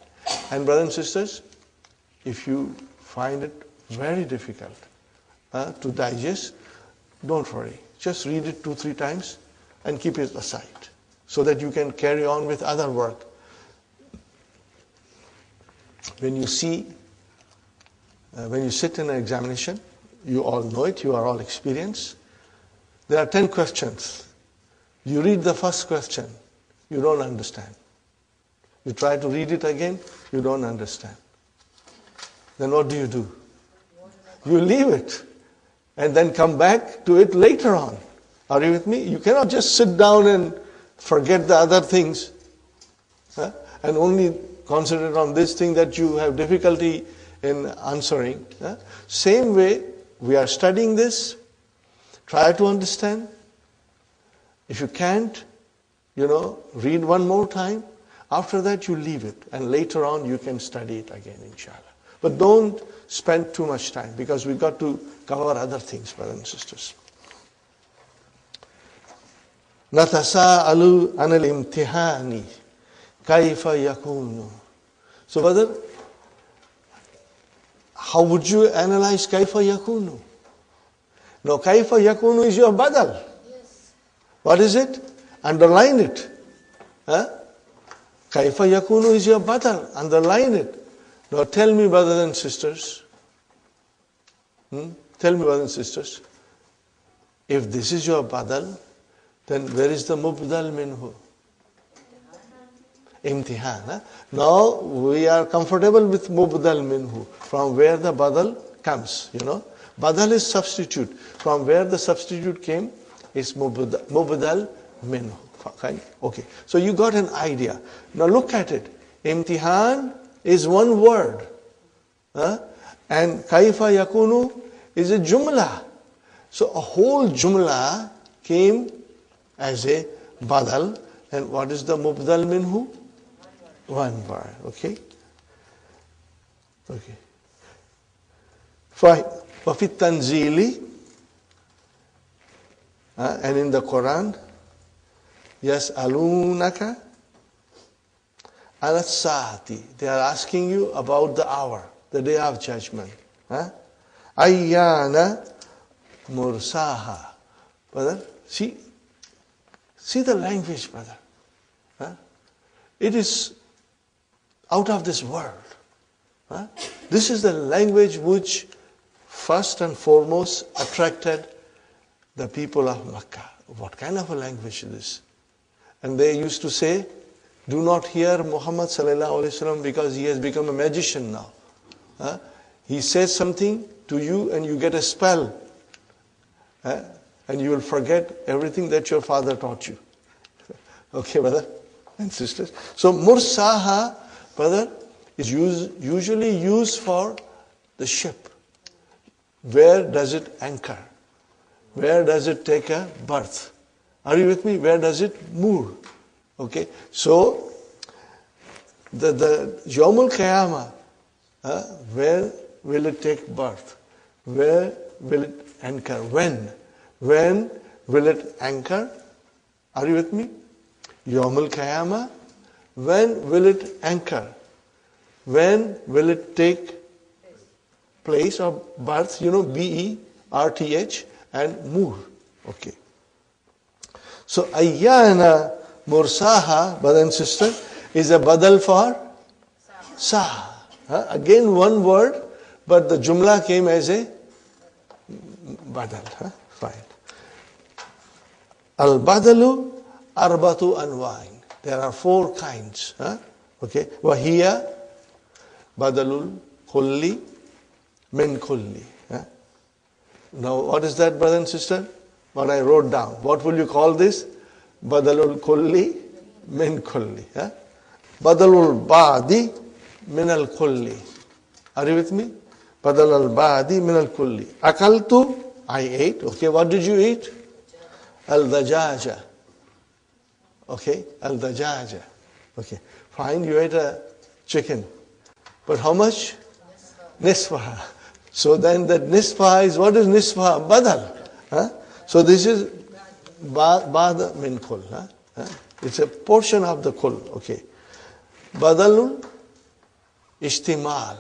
And brothers and sisters, if you find it very difficult to digest, don't worry. Just read it 2-3 times and keep it aside so that you can carry on with other work. When you sit in an examination, you all know it, you are all experienced. There are 10 questions. You read the first question, you don't understand. You try to read it again, you don't understand. Then what do? You leave it and then come back to it later on. Are you with me? You cannot just sit down and forget the other things and only concentrate on this thing that you have difficulty in answering. Same way, we are studying this. Try to understand. If you can't, read one more time. After that, you leave it. And later on, you can study it again, inshallah. But don't spend too much time because we got to cover other things, brothers and sisters. Natasa'alu anil imtihani kaifa yakunu. So, brother, how would you analyze kaifa yakunu? Now, kaifa yakunu is your badal. Yes. What is it? Underline it. Kaifa yakunu is your badal. Underline it. Now, tell me, brothers and sisters. Tell me, brothers and sisters. If this is your badal, then where is the mubdal minhu? Imtihan. Now we are comfortable with mubdal minhu, from where the badal comes. Badal is substitute. From where the substitute came is mubdal minhu. Okay. So you got an idea. Now look at it. Imtihan is one word. And kaifa yakunu is a jumla. So a whole jumla came as a badal. And what is the mubdal minhu? One word. Okay? Okay. Fine. وَفِي التَّنْزِيلِ and in the Quran, يَسْأَلُونَكَ عَلَى السَّاعَةِ. They are asking you about the hour, the day of judgment. أَيَّانَ مُرْسَاهَا. Brother, see the language, brother. It is out of this world. This is the language which first and foremost attracted the people of Makkah. What kind of a language is this? And they used to say, do not hear Muhammad sallallahu alaihi wasallam because he has become a magician now. He says something to you and you get a spell. And you will forget everything that your father taught you. Okay, brother and sisters. So, mursaha, brother, is usually used for the ship. Where does it anchor? Where does it take a berth? Are you with me? Where does it moor? Okay, so the Yawmul Qiyamah, where will it take birth? Where will it anchor? When? When will it anchor? Are you with me? Yawmul Qiyamah, when will it anchor? When will it take place or birth? B-E-R-T-H and moor. Okay. So Ayyana Mursaha, brother and sister, is a badal for Sa. Again one word, but the Jumla came as a badal. Fine. Al-badalu arbatu anwa'in. There are 4 kinds. Okay. Wahiya badalul kulli min kulli. Now what is that, brother and sister? What I wrote down. What will you call this? Badalul kulli min kulli. Badalul ba'di min al kulli. Are you with me? Badalul ba'di min al kulli. Akaltu, I ate. Okay, what did you eat? Al-dajaja. Okay, al-dajaja. Okay, fine, you ate a chicken. But how much? Nisfa. So then that nisfa is, what is nisfa? Badal. So this is ba'da min kul. It's a portion of the kul. Okay. Badalun ishtimal.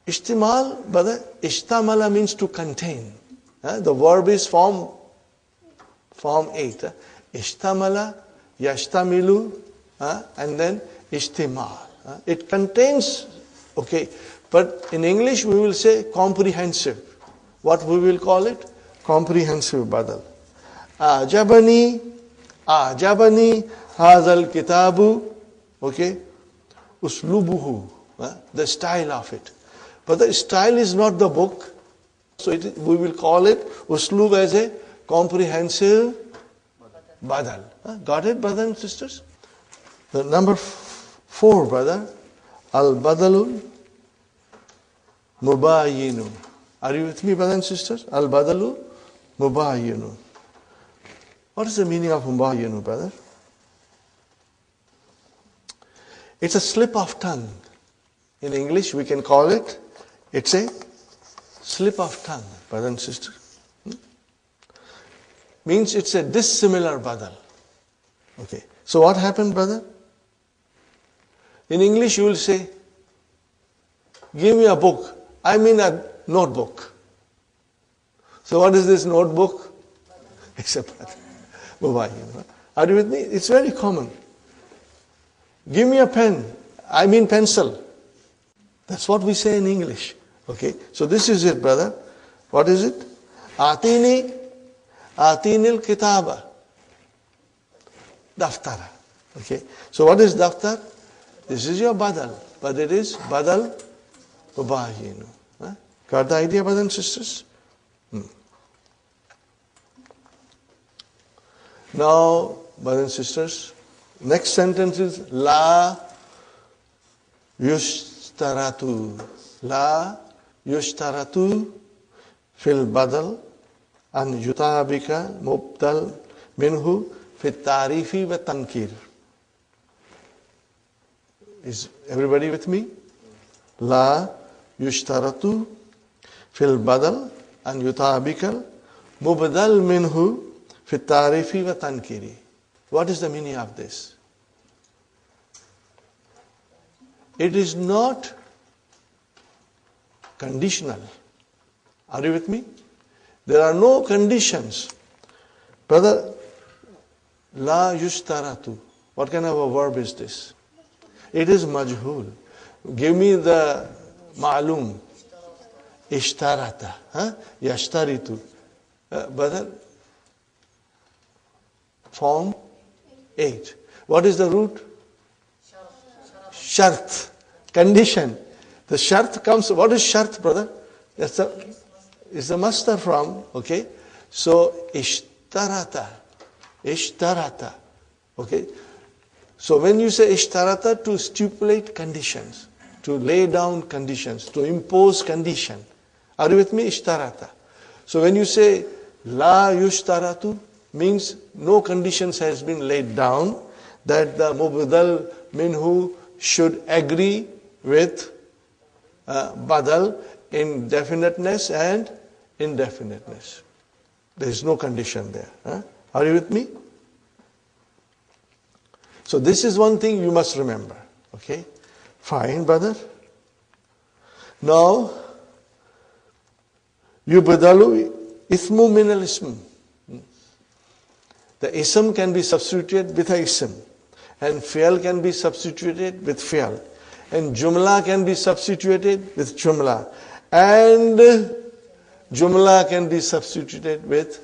Ishtimal, brother, ishtamala means to contain. The verb is form 8. Ishtamala, yashtamilu, and then ishtimal. It contains, okay. But in English we will say comprehensive. What we will call it? Comprehensive badal. Ajabani hazal kitabu. Okay. Uslubuhu. The style of it. But the style is not the book. So we will call it uslub as a comprehensive badal. Got it, brothers and sisters? The number 4, brother. Al-badalul mubayinu. Are you with me, brothers and sisters? Al-badalu mubayinu. What is the meaning of mubayinu, brother? It's a slip of tongue. In English we can call it, it's a slip of tongue, brother and sister. Means it's a dissimilar badal. Okay. So what happened, brother? In English you will say, give me a book. I mean a notebook. So what is this notebook? It's a badal. Are you with me? It's very common. Give me a pen. I mean pencil. That's what we say in English. Okay. So this is it, brother. What is it? Atinil kitaba. Daftara. Okay. So what is daftar? This is your badal. But it is badal mubayinu. Got the idea, brothers and sisters? Now, brothers and sisters, next sentence is La yushtaratu. La yushtaratu fil badal an yutabika mubdal minhu fit tarifi wa tankir. Is everybody with me? La yushtaratu fil badal an yutabika mubdal minhu fit tarifi wa tankiri. What is the meaning of this? It is not conditional. Are you with me? There are no conditions. Brother, la yushtaratu. What kind of a verb is this? It is majhul. Give me the ma'lum. Ishtarata. Yashtaritu. Brother, form 8. What is the root? Shart. Condition. The shart comes, what is shart, brother? It's the master from, okay? So, ishtarata. Ishtarata. Okay? So when you say ishtarata, to stipulate conditions, to lay down conditions, to impose condition. Are you with me? Ishtarata. So when you say la yushtaratu, means no conditions has been laid down, that the mubdal minhu should agree with badal in definiteness and indefiniteness. There is no condition there. Are you with me? So this is one thing you must remember. Okay? Fine, brother. Now, yubdalu ismu min al ism. The ism can be substituted with a ism. And fi'al can be substituted with fi'al. And jumla can be substituted with jumla. And jumla can be substituted with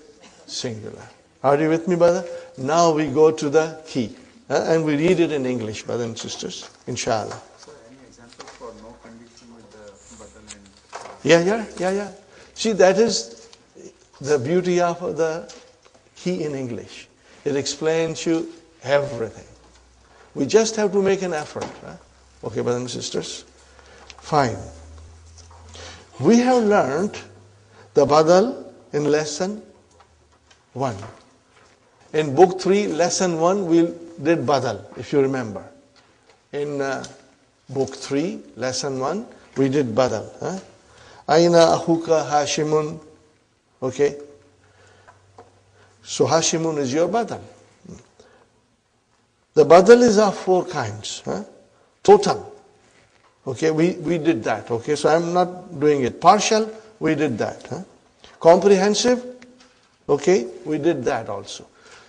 singular. Are you with me, brother? Now we go to the key. And we read it in English, brothers and sisters, inshallah. So any example for no condition with the badal and Yeah. See, that is the beauty of the key in English. It explains you everything. We just have to make an effort. Okay, brothers and sisters? Fine. We have learned the badal in lesson 1. In book 3, lesson 1, we did badal, if you remember. In book 3, lesson 1, we did badal. Aina ahuka Hashimun. Okay. So Hashimun is your badal. The badal is of 4 kinds. Total. Okay, we did that. Okay, so I'm not doing it. Partial, we did that. Comprehensive, okay, we did that also.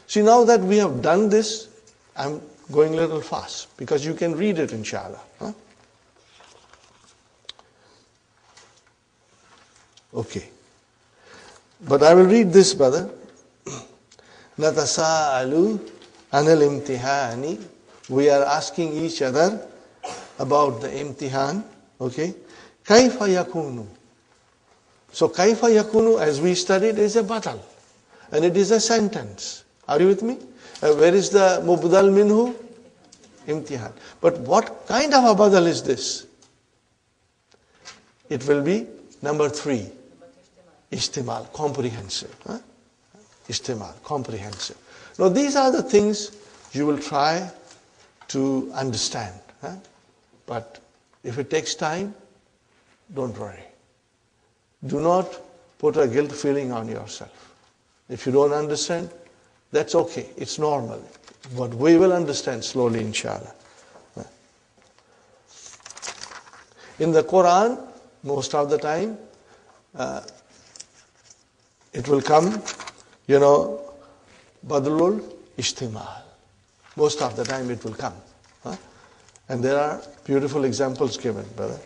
See, now that we have done this, I'm going a little fast because you can read it, inshallah. Okay. But I will read this, brother. Natasa'alu anil imtihani. We are asking each other about the imtihan. Okay. Kaifa yakunu. So kaifa yakunu, as we studied, is a badal. And it is a sentence. Are you with me? Where is the mubdal minhu? Imtihan. But what kind of a badal is this? It will be number 3. Istimal, comprehensive. Istimal, comprehensive. Now these are the things you will try to understand. But if it takes time, don't worry. Do not put a guilt feeling on yourself. If you don't understand, that's okay. It's normal. But we will understand slowly, inshallah. In the Quran, most of the time, it will come, badlul ishtimal. Most of the time it will come. And there are beautiful examples given, brother.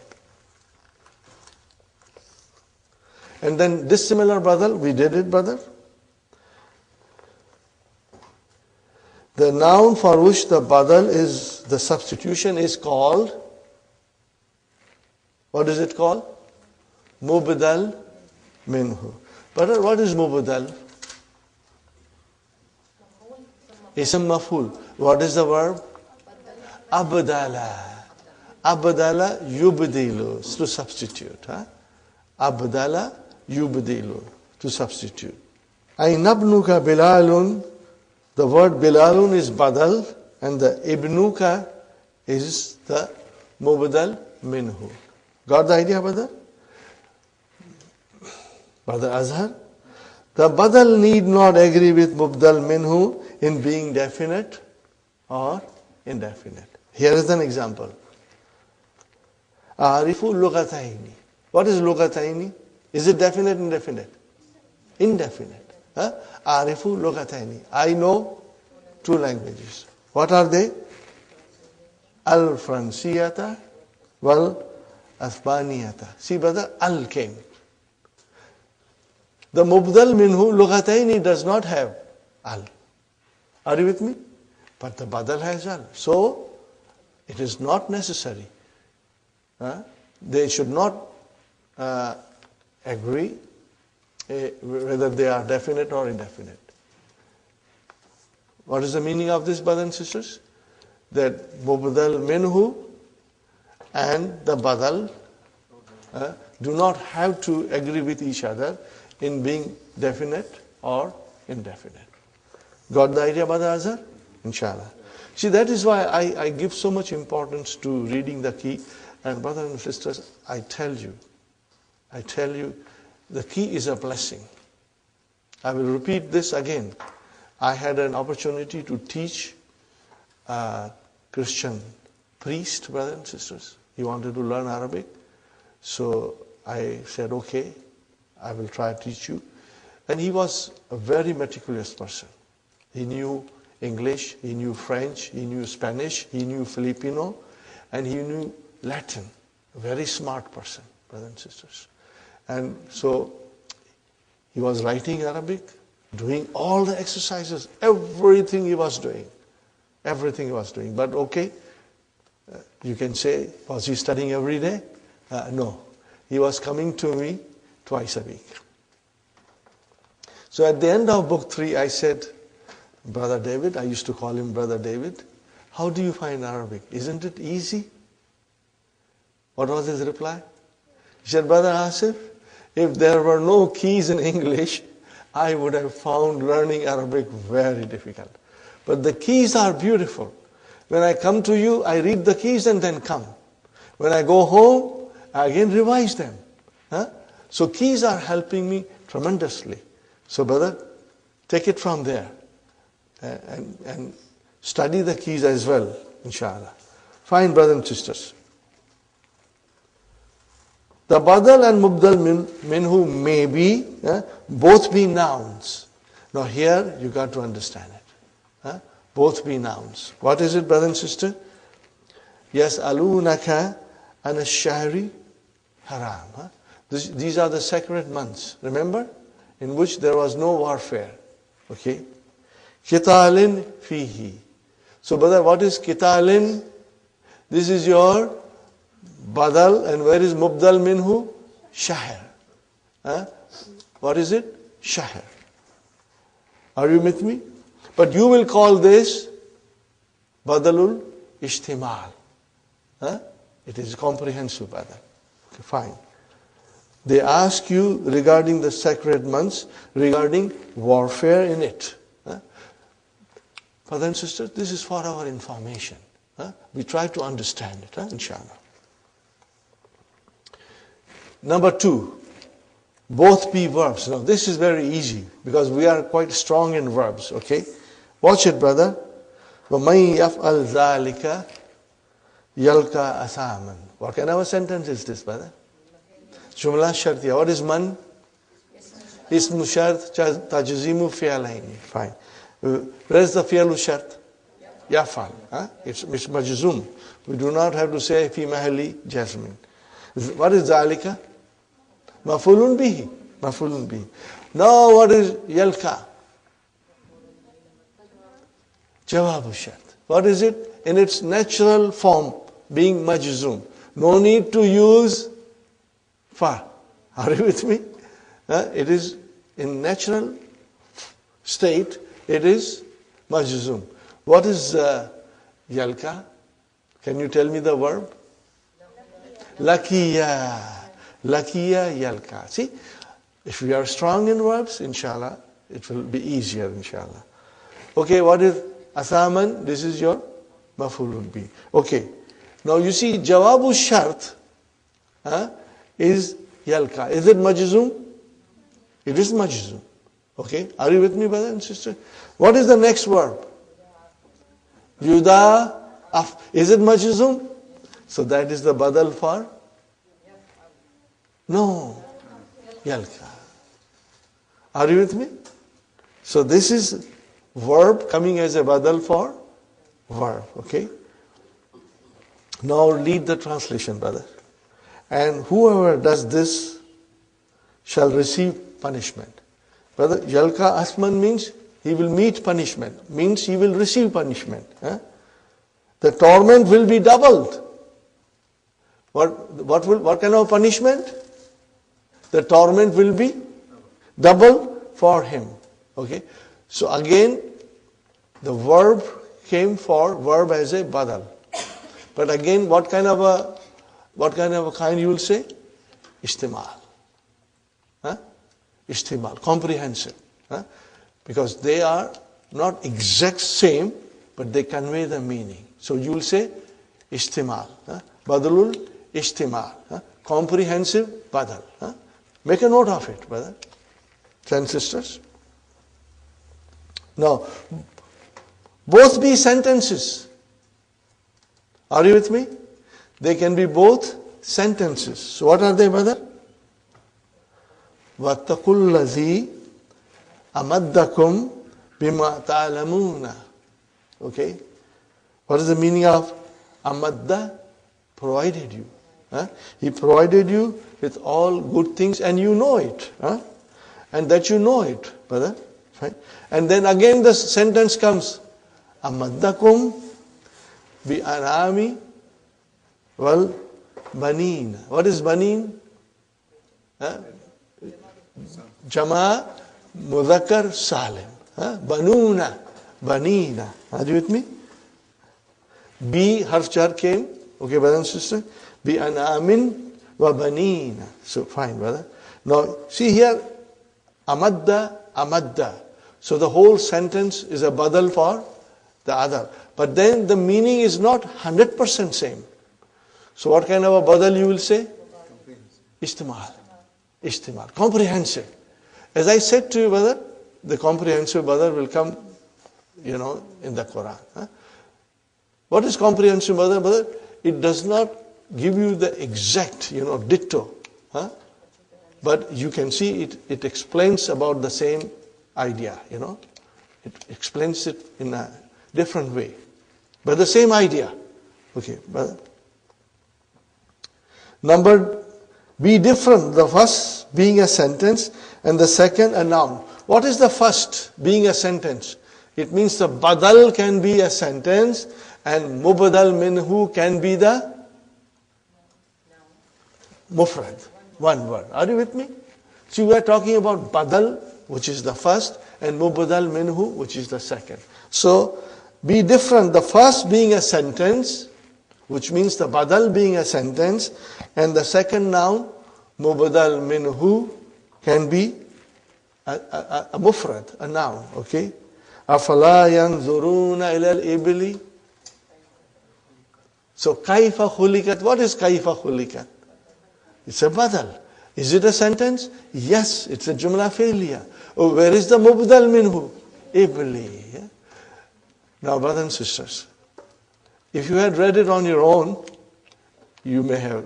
And then this similar badal, we did it, brother. The noun for which the badal is, the substitution is called, what is it called? Mubdal minhu. Brother, what is mubdal? Ism maf'ul. What is the verb? Abdala. Abdala yubdilu, to substitute. Abdala yubdilu, to substitute. Aynabnuka bilalun. The word bilalun is badal, and the ibnuka is the mubdal minhu. Got the idea, brother? Brother Azhar? The badal need not agree with mubdal minhu in being definite or indefinite. Here is an example. Arifu lugataini. What is lugataini? Is it definite or indefinite? Indefinite. Arifu lugataini. I know 2 languages. What are they? Al-Fransiyata wal-Asbaniyata. See, brother, al came. The mubdal minhu lugataini does not have al. Are you with me? But the badal has al. So, it is not necessary. They should not agree whether they are definite or indefinite. What is the meaning of this, brothers and sisters? that mubdal minhu and the badal do not have to agree with each other in being definite or indefinite. Got the idea, Brother Azhar? Inshallah. See, that is why I give so much importance to reading the key. And brothers and sisters, I tell you, the key is a blessing. I will repeat this again. I had an opportunity to teach a Christian priest, brothers and sisters. He wanted to learn Arabic. So I said, okay, I will try to teach you. And he was a very meticulous person. He knew English, he knew French, he knew Spanish, he knew Filipino, and he knew Latin. A very smart person, brothers and sisters. And so he was writing Arabic, doing all the exercises, everything he was doing. Everything he was doing. But okay, you can say, was he studying every day? No. He was coming to me twice a week. So at the end of book 3, I said, Brother David, I used to call him Brother David, how do you find Arabic? Isn't it easy? What was his reply? He said, Brother Asif, if there were no keys in English, I would have found learning Arabic very difficult. But the keys are beautiful. When I come to you, I read the keys and then come. When I go home, I again revise them. So keys are helping me tremendously. So brother, take it from there and study the keys as well, inshallah. Fine, brothers and sisters. The badal and mubdal minhu may be, both be nouns. Now here you got to understand it. Both be nouns. What is it, brother and sister? Yas'alunaka an ash-shahri haram. These are the sacred months, remember? In which there was no warfare. Okay? Kitalin fihi. So brother, what is kitalin? This is your badal, and where is mubdal minhu? Shahr. What is it? Shahr. Are you with me? But you will call this badalul ishtimal. It is comprehensive, brother. Okay, fine. They ask you regarding the sacred months, regarding warfare in it. Brothers and sisters, this is for our information. We try to understand it, inshallah. Number 2, both be verbs. Now this is very easy because we are quite strong in verbs, okay? Watch it, brother. وَمَنْ يَفْعَلْ ذَلِكَ يَلْقَى أَثَامًا. What kind of a sentence is this, brother? Jumla shartiya. What is man? Ismu shart tajzimu fi'alaini. Fine. Where is the fi'alu shart? Yafal. It's majzum. We do not have to say fi mahali jasmin. What is zalika? Mafulun bihi. Mafulun bihi. Now what is yalka? Jawabu shart. What is it? In its natural form, being majzum. No need to use fa. Are you with me? It is in natural state, it is majzum. What is yalka? Can you tell me the verb? Lakiya. Lakiya yalka. See, if we are strong in verbs, inshallah, it will be easier, inshallah. Okay, what is asaman? This is your mafulun bi. Okay. Now you see, jawabu shart is yalka. Is it majzum? It is majzum. Okay. Are you with me, brother and sister? What is the next verb? Yuda af. Is it majzum? So that is the badal for? No. Yalka. Are you with me? So this is verb coming as a badal for verb. Okay. Now read the translation, brother. And whoever does this shall receive punishment. Brother, yalka asman means he will meet punishment. Means he will receive punishment. The torment will be doubled. What kind of punishment? The torment will be double for him. Okay. So again, the verb came for verb as a badal. But again, what kind of a kind you will say? Istimal. Huh? Istimal, comprehensive. Huh? Because they are not exact same, but they convey the meaning. So you will say istimal. Huh? Badalul istimal. Huh? Comprehensive badal. Huh? Make a note of it, brother. And sisters. Now, both be sentences. Are you with me? They can be both sentences. So what are they, brother? وَاتَّقُوا الَّذِي أَمَدَّكُمْ بِمَا تَعْلَمُونَ. Okay? What is the meaning of amadda? Provided you. Huh? He provided you with all good things and you know it. Huh? And that you know it, brother. Right? And then again the sentence comes, amaddakum bi anami wal banin. What is banin? Huh? Jama mudhakkar salim. Huh? Banuna, banina. Are you with me? Bi harf jar came. Okay, brother and sister. Bi anamin wa banina. So fine, brother. Now see here, amadda, amadda. So the whole sentence is a badal for the other. But then the meaning is not 100% same. So what kind of a badal you will say? Istimal. Istimal. Comprehensive. As I said to you, brother, the comprehensive badal will come, in the Quran. Huh? What is comprehensive badal, brother? It does not give you the exact, ditto. Huh? But you can see it explains about the same idea, It explains it in a different way. But the same idea. Okay, brother. Number, be different. The first being a sentence and the second a noun. What is the first being a sentence? It means the badal can be a sentence and mubadal minhu can be the mufrad. One word. Are you with me? So we are talking about badal, which is the first, and mubadal minhu, which is the second. So, be different. The first being a sentence, which means the badal being a sentence, and the second noun, mubadal minhu, can be a mufrad, a noun. Okay? أَفَلَا يَنْظُرُونَ إِلَى الْإِبِلِ. So, kaifa khulikat. What is kaifa khulikat? It's a badal. Is it a sentence? Yes, it's a jumla fi'liya. Oh, where is the mubdal minhu? Ibli. Yeah? Now, brothers and sisters, if you had read it on your own, you may have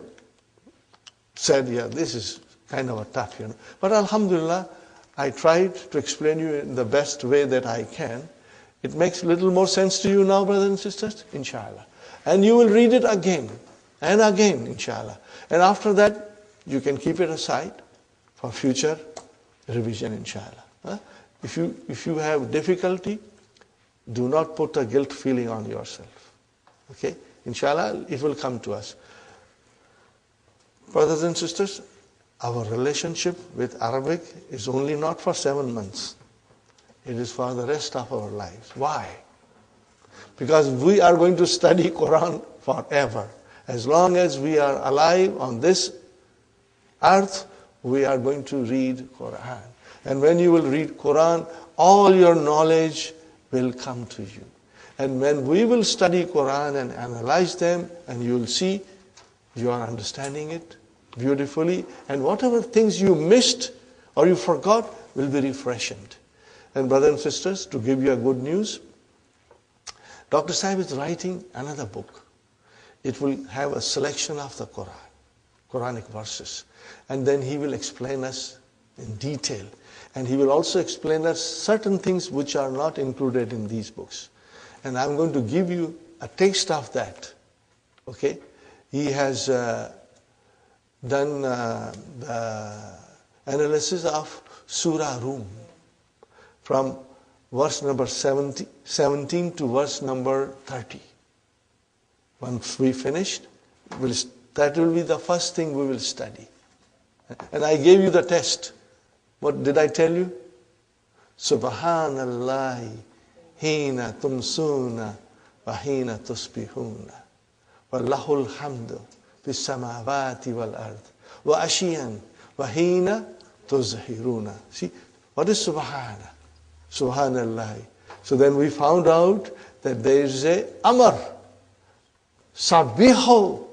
said, yeah, this is kind of a tough, But alhamdulillah, I tried to explain you in the best way that I can. It makes a little more sense to you now, brothers and sisters, inshallah. And you will read it again and again, inshallah. And after that, you can keep it aside for future revision, inshallah. Huh? If you have difficulty, do not put a guilt feeling on yourself. Okay? Inshallah, it will come to us. Brothers and sisters, our relationship with Arabic is only not for 7 months. It is for the rest of our lives. Why? Because we are going to study Quran forever. As long as we are alive on this earth, we are going to read Quran. And when you will read Quran, all your knowledge will come to you. And when we will study Quran and analyze them, and you will see you are understanding it beautifully, and whatever things you missed or you forgot will be refreshed. And brothers and sisters, to give you a good news, Dr. Sahib is writing another book. It will have a selection of the Quran, Quranic verses. And then he will explain us in detail. And he will also explain us certain things which are not included in these books. And I'm going to give you a taste of that. Okay? He has done the analysis of Surah Rum from verse number 17 to verse number 30. Once we finished, that will be the first thing we will study. And I gave you the test. What did I tell you? Subhanallah, hina tumsuna, وحين تصبحون وله الحمد في السماوات والأرض وعشيا وحين تظهرون. See, what is Subhana? Subhanallah. So then we found out that there is a Amar. Sabbihu.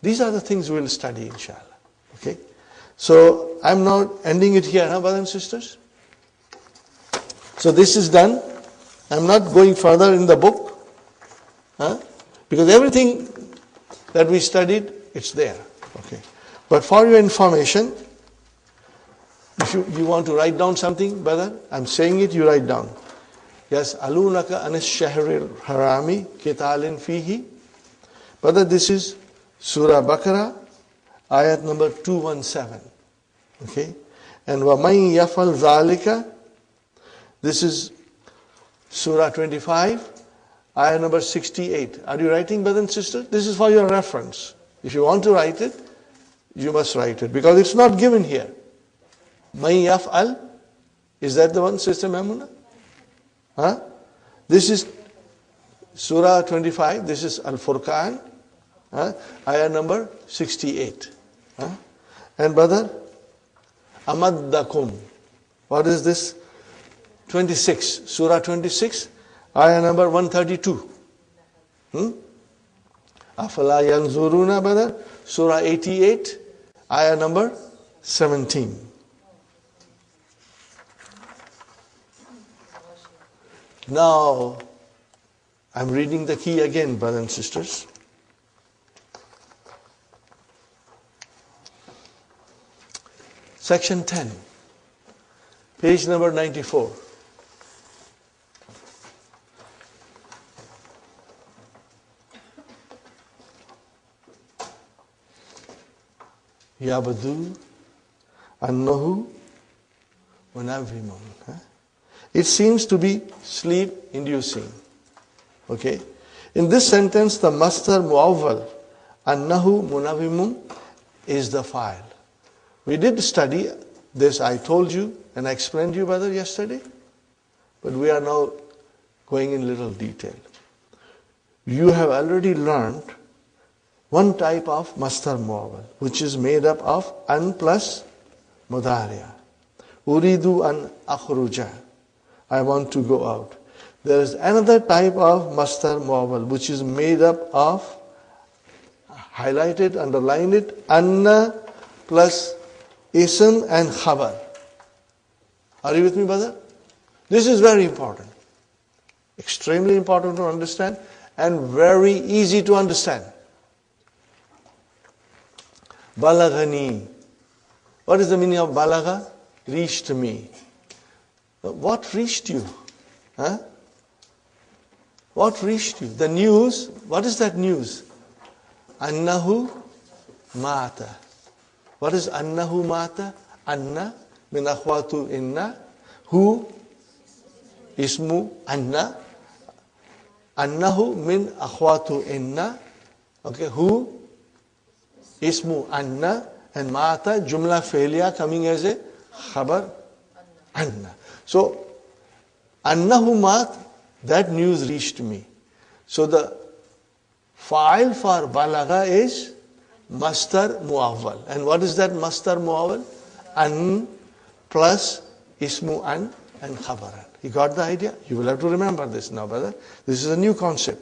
These are the things we'll study, inshallah. Okay? So I'm now ending it here, brothers and sisters. So this is done. I'm not going further in the book. Because everything that we studied, it's there. Okay. But for your information, if you want to write down something, brother, I'm saying it, you write down. Yes, alunaka anis shahril harami kitalin fihi. Brother, this is Surah Baqarah, ayat number 217. Okay? And وَمَنْ يَفَعَلْ ذَلِكَ, this is Surah 25, ayat number 68. Are you writing, brother and sister? This is for your reference. If you want to write it, you must write it. Because it's not given here. مَنْ يَفْعَلْ, is that the one, Sister Mamuna? This is Surah 25, this is Al-Furqan, ayah number 68. And brother, Amaddakum, what is this? 26, Surah 26, ayah number 132. Afala yanzuruna, brother, Surah 88, ayah number 17. Now, I'm reading the key again, brothers and sisters. Section 10, page number 94. Yabadu annahu munavvimun. It seems to be sleep-inducing. Okay? In this sentence, the masdar muawwal, annahu munavvimun, is the file. We did study this, I told you, and I explained to you, brother, yesterday. But we are now going in little detail. You have already learned one type of masdar muawwal, which is made up of an plus mudariya. Uridu an akhruja. I want to go out. There is another type of masdar muawwal, which is made up of, highlighted, underline it, anna plus ism and khabar. Are you with me, brother? This is very important. Extremely important to understand and very easy to understand. Balagani. What is the meaning of balagha? Reached me. What reached you? What reached you? The news. What is that news? Annahu mata. What is annahu mata? Anna min akhwatu inna. Who? Ismu anna. Annahu min akhwatu inna. Okay, who? Ismu anna. And mata, jumla failure coming as a khabar anna. So, annahu mat, that news reached me. So the file for balagha is masdar muawwal. And what is that masdar muawwal? An plus ismu an and khabaran. You got the idea? You will have to remember this now, brother. This is a new concept.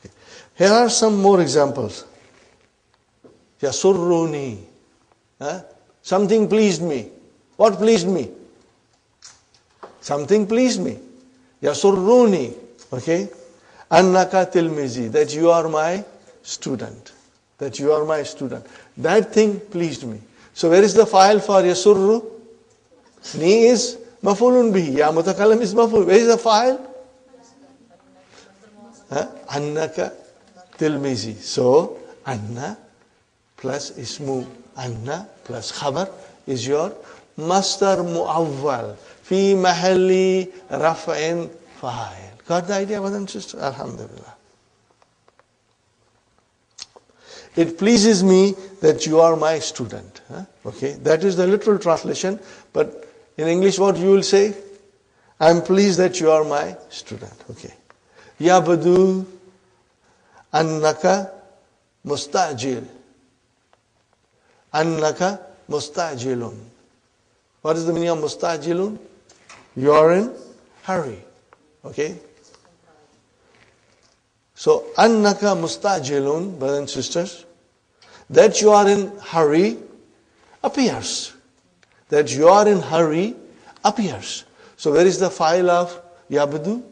Okay. Here are some more examples. Yasurruni. Something pleased me. What pleased me? Something pleased me. Yasurruni. Okay? Annaka tilmizi. That you are my student. That you are my student. That thing pleased me. So where is the file for yasurru? Ni is mafulun bihi. Ya mutakallim is maful. Where is the file? Annaka tilmizi. So, anna plus ismu anna plus khabar is your masdar muawwal fi mahalli raf'in fa'il. Got the idea, brothers and sisters? Alhamdulillah. It pleases me that you are my student. Okay, that is the literal translation. But in English, what you will say? I'm pleased that you are my student. Okay. Yabdu annaka mustajil. Annaka mustajilun. What is the meaning of mustajilun? You are in hurry. Okay. So, annaka mustajilun, brothers and sisters, that you are in hurry appears. That you are in hurry appears. So, where is the file of yabdu?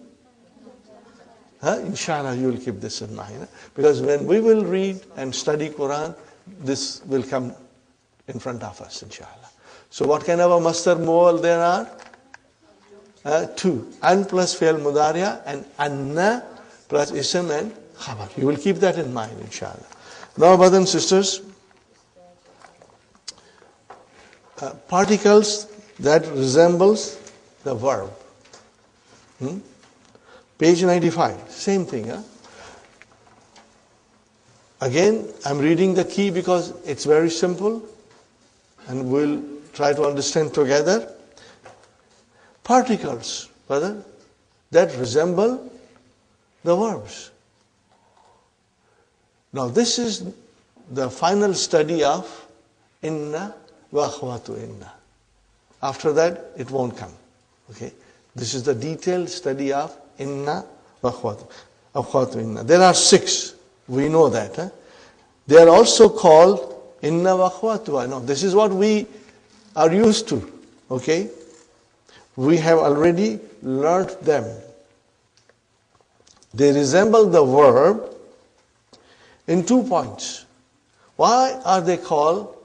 Inshallah, you will keep this in mind. Because when we will read and study Quran, this will come in front of us, inshallah. So, what kind of a masdar mu'al there are? Two. An plus fi'al mudariya and anna plus ism and khabar. You will keep that in mind, inshallah. Now, brothers and sisters, particles that resembles the verb. Page 95, same thing. Again, I'm reading the key because it's very simple and we'll try to understand together. Particles, brother, that resemble the verbs. Now, this is the final study of inna wa akhwatu inna. After that, it won't come. Okay? This is the detailed study of inna wa akhwatu inna. There are 6. We know that. They are also called inna wa akhwatu. No, this is what we are used to. Okay? We have already learnt them. They resemble the verb in 2 points. Why are they called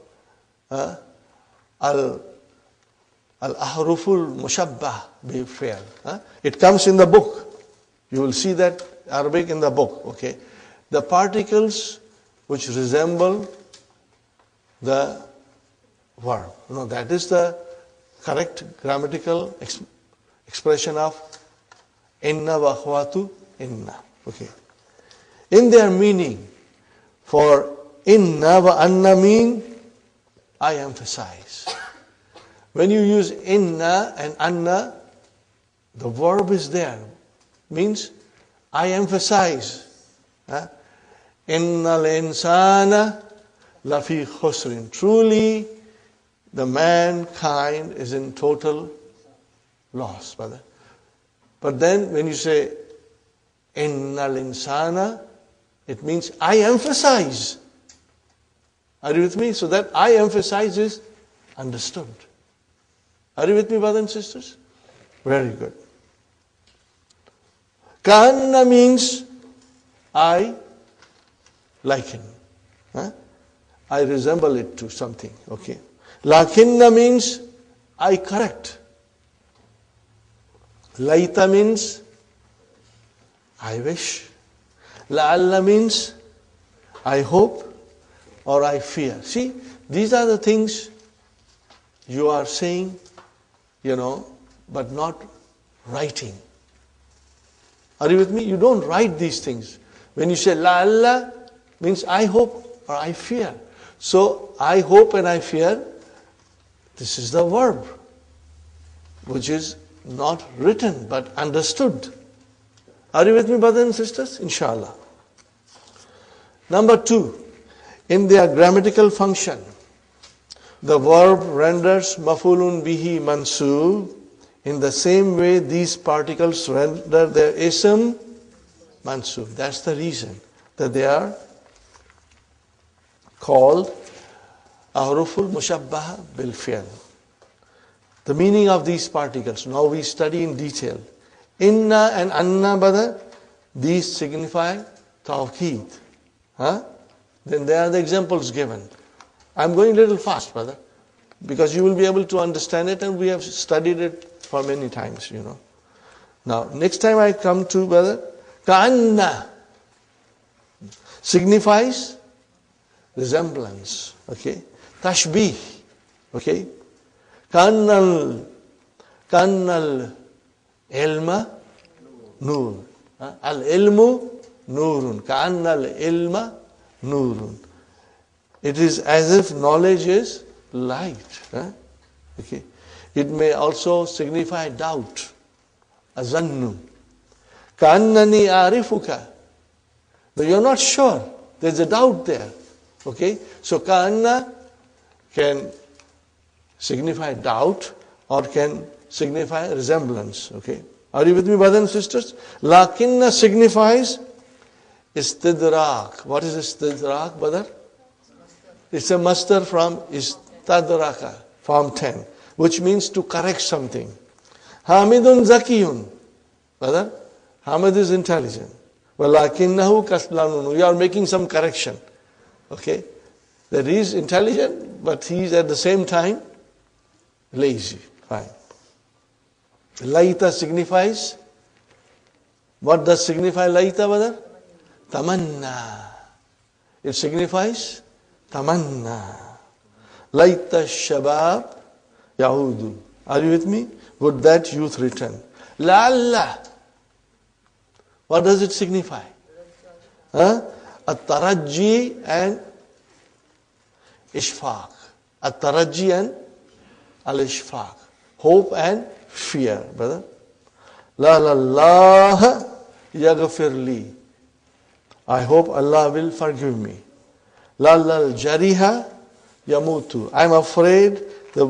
al-ahruful mushabbah bi-fi'l? It comes in the book. You will see that Arabic in the book. Okay, the particles which resemble the verb. That is the correct grammatical expression of inna wa akhwatu inna. Okay. In their meaning, for inna wa anna mean I emphasize. When you use inna and anna, the verb is there. Means I emphasize. Innal insana lafi khusrin. Truly, the mankind is in total loss, brother. But then when you say innal insana, it means I emphasize. Are you with me? So that I emphasize is understood. Are you with me, brothers and sisters? Very good. Kanna means I liken. I resemble it to something. Okay. Lakinna means I correct. Laita means I wish. La'alla means I hope or I fear. See, these are the things you are saying, but not writing. Are you with me? You don't write these things. When you say la'alla, means I hope or I fear. So I hope and I fear, this is the verb, which is not written but understood. Are you with me, brothers and sisters? Inshallah. Number 2, in their grammatical function, the verb renders maf'ulun bihi mansub. In the same way, these particles render their ism mansub. That's the reason that they are called ahruful mushabbaha bil fi'l. The meaning of these particles, now we study in detail. Inna and anna, brother, these signify tawqeed. Then there are the examples given. I'm going a little fast, brother, because you will be able to understand it and we have studied it for many times, Now, next time I come to, brother, ka'anna signifies resemblance, okay? Tashbih, okay? Kannal ilma nur. Al ilmu nurun. Kannal ilma nurun. It is as if knowledge is light. Okay. It may also signify doubt. azannu. Ka'annani arifuka. But you're not sure. There's a doubt there. Okay? So ka'anna can signify doubt or can signify resemblance. Okay? Are you with me, brothers and sisters? Lakinna signifies istidrak. What is istidrak, brother? It's a masdar from istadraka, form 10, which means to correct something. Hamidun zakiyun. Brother, Hamid is intelligent. Walakinnahu kaslanun. You are making some correction. Okay? That he is intelligent, but he is at the same time lazy. Fine. Laita signifies, what does signify laita, brother? Tamanna. It signifies tamanna. Laita shabab yaudu. Are you with me? Would that youth return? La'alla. What does it signify? At-taraji and ishfaq. At-taraji and al-ishfaq. Hope and fear, brother. La Allah yaghfir li. I hope Allah will forgive me. La jariha yamutu. I'm afraid the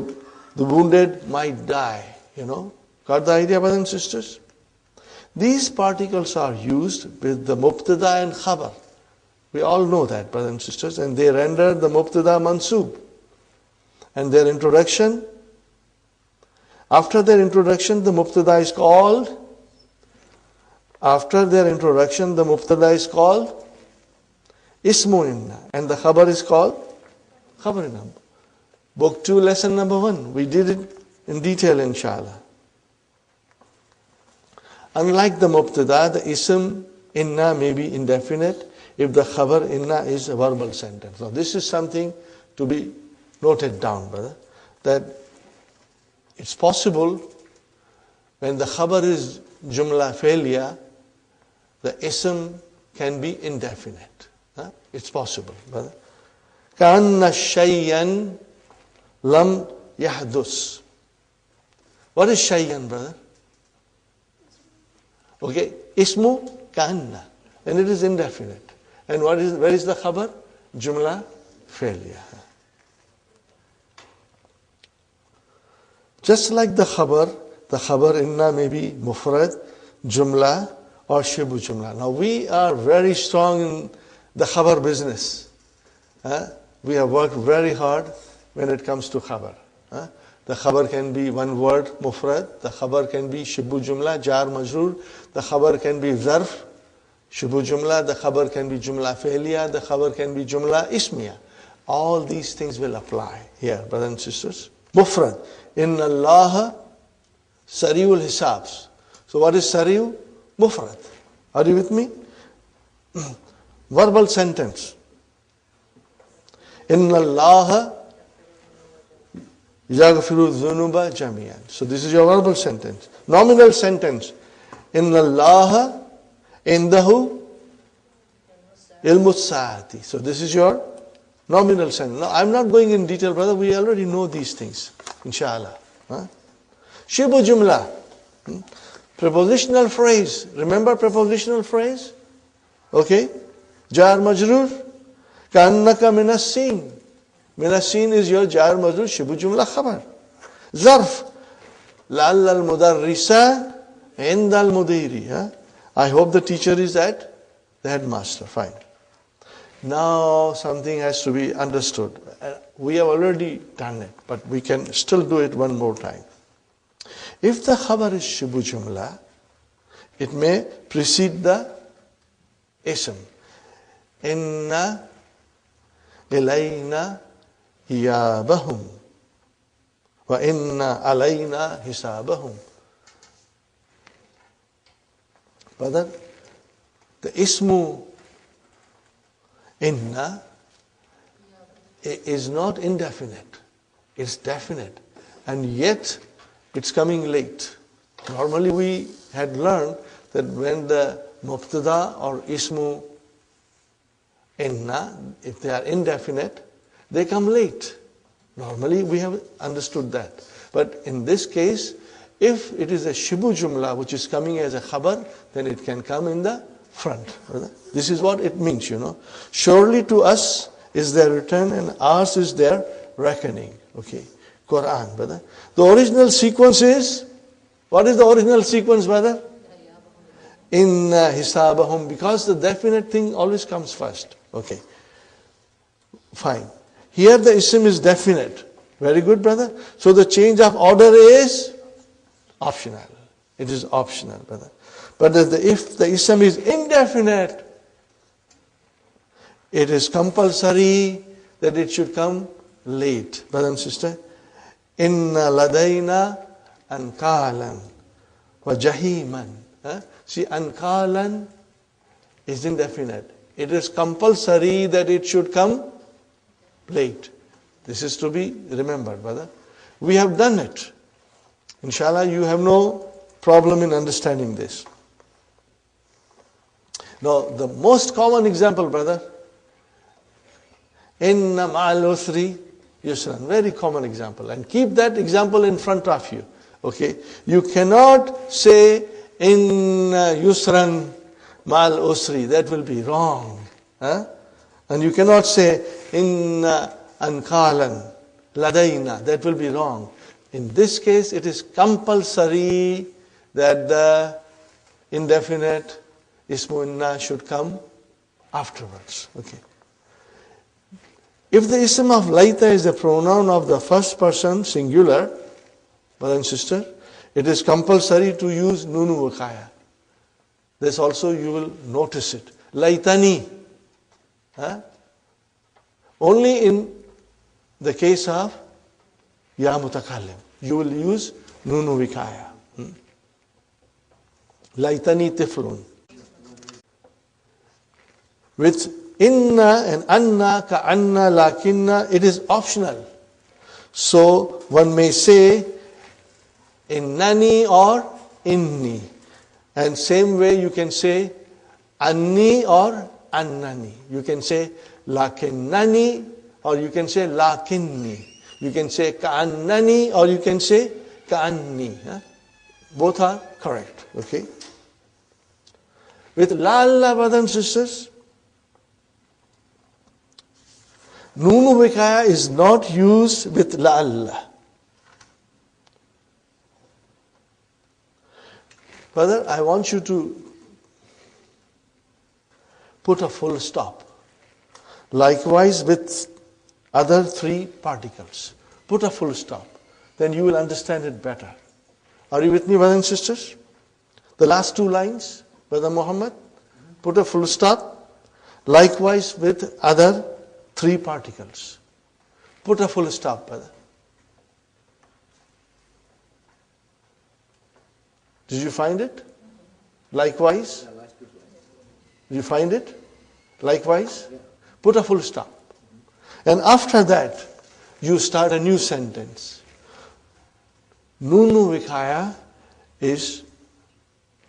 wounded might die. You know? Got the idea, brothers and sisters? These particles are used with the mubtada and khabar. We all know that, brothers and sisters, and they render the mubtada mansub. And their introduction, after their introduction, the mubtada is called, ismu inna, and the khabar is called khabar inna. Book 2, lesson number 1. We did it in detail, inshallah. Unlike the mubtada, the ism inna may be indefinite if the khabar inna is a verbal sentence. Now this is something to be noted down, brother, that it's possible when the khabar is jumla failure, the ism can be indefinite. It's possible, brother. Ka'anna shayyan lam yahdus. What is shayyan, brother? Okay, ismu ka'anna, and it is indefinite. And where is the khabar? Jumla failure. Just like the khabar inna may be mufrad, jumla, or shibu jumla. Now we are very strong in the khabar business. We have worked very hard when it comes to khabar. The khabar can be one word, mufrad. The khabar can be shibu jumla, jar majrur. The khabar can be zarf, shibu jumla. The khabar can be jumla failya. The khabar can be jumla ismiya. All these things will apply here, brothers and sisters. Mufrad. Inna Allah sariul hisabs. So what is sariu? Mufrad. Are you with me? Verbal sentence. Inna Allah yaghfiru dhunuba jami'an. So this is your verbal sentence. Nominal sentence. Inna Allah indahu ilmus sa'ati. So this is your nominal sentence. Now I'm not going in detail, brother. We already know these things. Inshallah. Shibu jumla. Prepositional phrase. Remember prepositional phrase? Okay. Jar majrur. Ka'annaka minassin. Minassin is your jar majrur shibu jumla khabar. Zarf. La'alla al-mudarrisa inda al-mudiri. I hope the teacher is at the headmaster. Fine. Now something has to be understood. We have already done it, but we can still do it one more time. If the khabar is shibu jumla, it may precede the ism. Inna ilayna iyabahum wa inna alayna hisabahum. Brother, the ismu inna is not indefinite. It's definite. And yet, it's coming late. Normally we had learned that when the mubtada or ismu inna, if they are indefinite, they come late. Normally we have understood that. But in this case, if it is a shibu jumla which is coming as a khabar, then it can come in the front. This is what it means, Surely to us is their return and ours is their reckoning. Okay. Quran, brother. The original sequence is, what is the original sequence, brother? Inna hisabahum, because the definite thing always comes first. Okay. Fine. Here the ism is definite. Very good, brother. So the change of order is optional. It is optional, brother. But if the ism is indefinite, it is compulsory that it should come late. Brother and sister, inna ladayna ankalan wa jahiman. See, ankalan is indefinite. It is compulsory that it should come late. This is to be remembered, brother. We have done it. Inshallah, you have no problem in understanding this. Now, the most common example, brother, inna ma'al usri yusran. Very common example. And keep that example in front of you. Okay? You cannot say inna yusran ma'al usri. That will be wrong. And you cannot say inna ankalan ladayna. That will be wrong. In this case, it is compulsory that the indefinite ismu inna should come afterwards. Okay. If the ism of laita is the pronoun of the first person singular, brother and sister, it is compulsory to use nunu wakaya. This also you will notice it. Laitani. Only in the case of ya mutakallim, you will use nunu vikaya. Laitani tiflun. With inna and anna, ka'anna, lakinna, it is optional. So one may say innani or inni. And same way you can say anni or annani. You can say lakinnani or you can say lakinni. You can say ka'annani or you can say ka'anni. Both are correct. Okay. With la'alla, brothers and sisters, nunu vikaya is not used with la'alla. Brother, I want you to put a full stop. Likewise with other three particles. Put a full stop. Then you will understand it better. Are you with me, brothers and sisters? The last two lines, Brother Muhammad, put a full stop. Likewise with other three particles. Put a full stop, brother. Did you find it? Likewise? Did you find it? Likewise? Put a full stop. And after that, you start a new sentence. Nunu vikaya is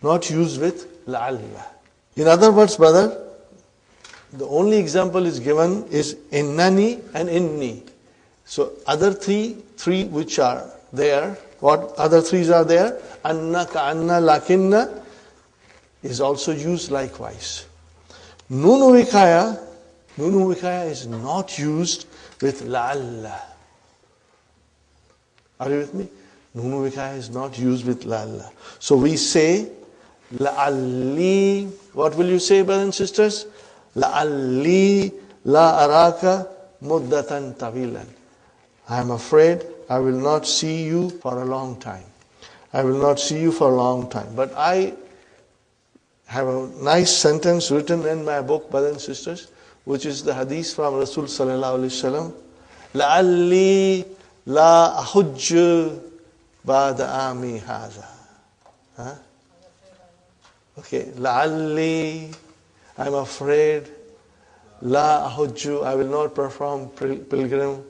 not used with la'alla. In other words, brother, the only example is given is innani and inni. So other three which are there, what other threes are there? Anna, ka'anna, lakinna is also used likewise. Nunu vikaya is not used with la'alla. Are you with me? Nunu vikaya is not used with la'alla. So we say la'alli. What will you say, brothers and sisters? La'alli la araka muddatan tawilan. I am afraid I will not see you for a long time. I will not see you for a long time. But I have a nice sentence written in my book, brothers and sisters, which is the hadith from Rasul sallallahu alaihi wasallam. La'alli la ahujju ba'da ami haza. Okay, la'alli, I'm afraid, la ahujju, I will not perform pilgrim,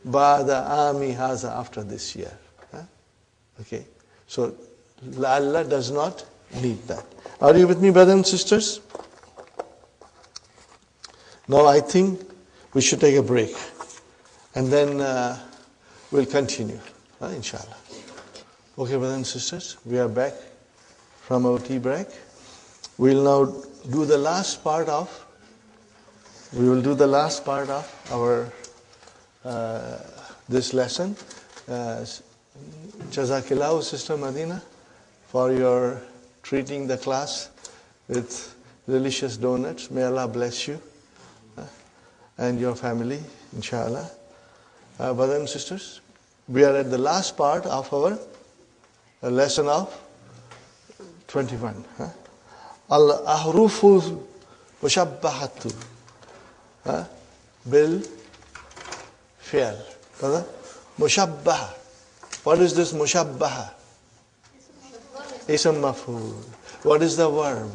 ba'da ami haza, after this year. Okay, so la'alla does not need that. Are you with me, brothers and sisters? Now I think we should take a break and then we'll continue, inshallah. Okay, brothers and sisters, we are back from our tea break. We will now do the last part of our this lesson. Jazakillahu, Sister Madina, for your treating the class with delicious donuts. May Allah bless you and your family, inshallah. Brothers and sisters, we are at the last part of our lesson of 21. Al-ahruful mushabbahatu bil fi'l. Mushabbaha. What is this mushabbaha? Ism maf'ul. What is the verb?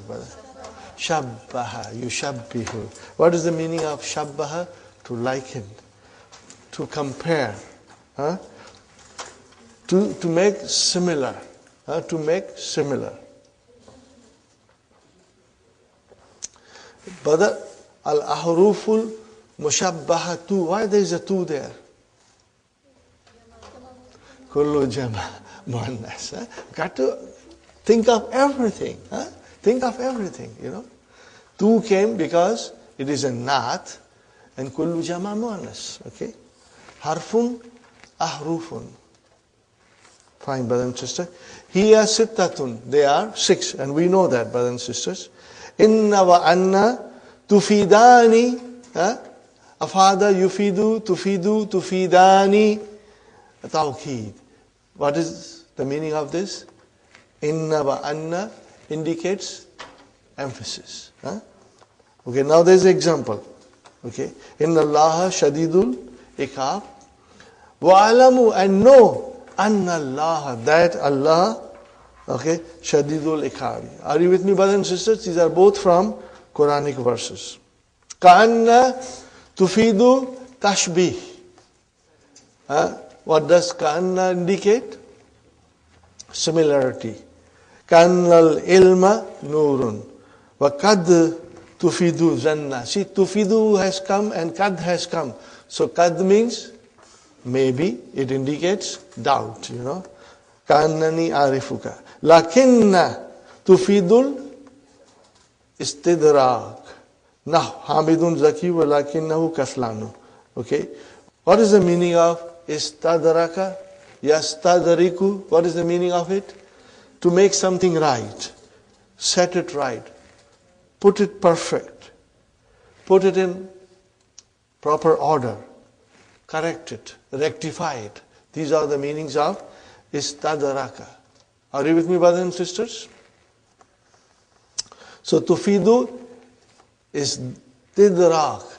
Shabbaha, yushabbihu. What is the meaning of shabbaha? To liken, to compare, to make similar, But al-ahruful mushabbahatu. Why there is a tu there? Kullu jama muannas. Got to think of everything. Think of everything, Tu came because it is a naat and kullu jama muannas. Okay? Harfun, ahrufun. Fine, brothers and sisters. Hiya sittatun. They are 6, and we know that, brothers and sisters. Inna wa anna tufidani. Afada yufidu, tufidu, tufidani. Tawqeed. What is the meaning of this? Inna wa anna indicates emphasis. Okay, now there is an example. Okay, Inna Allaha shadidul iqab. Wa alamu, and know, anna Allah, that Allah, okay, shadidul iqab. Are you with me, brothers and sisters? These are both from Quranic verses. Ka'anna tufidu tashbih. What does ka'anna indicate? Similarity. Ka'annal ilma nurun. Wa kad tufidu zanna. See, tufidu has come and kad has come. So kad means maybe, it indicates doubt, Ka'annani arifuka. Lakinna tufidul istidrak. Nah, hamidun zaki wa lakinnahu kaslanu. Okay. What is the meaning of istadraka? Yastadriku. What is the meaning of it? To make something right. Set it right. Put it perfect. Put it in proper order. Correct it. Rectify it. These are the meanings of istadraka. Are you with me, brothers and sisters? So tufidu is tidrak,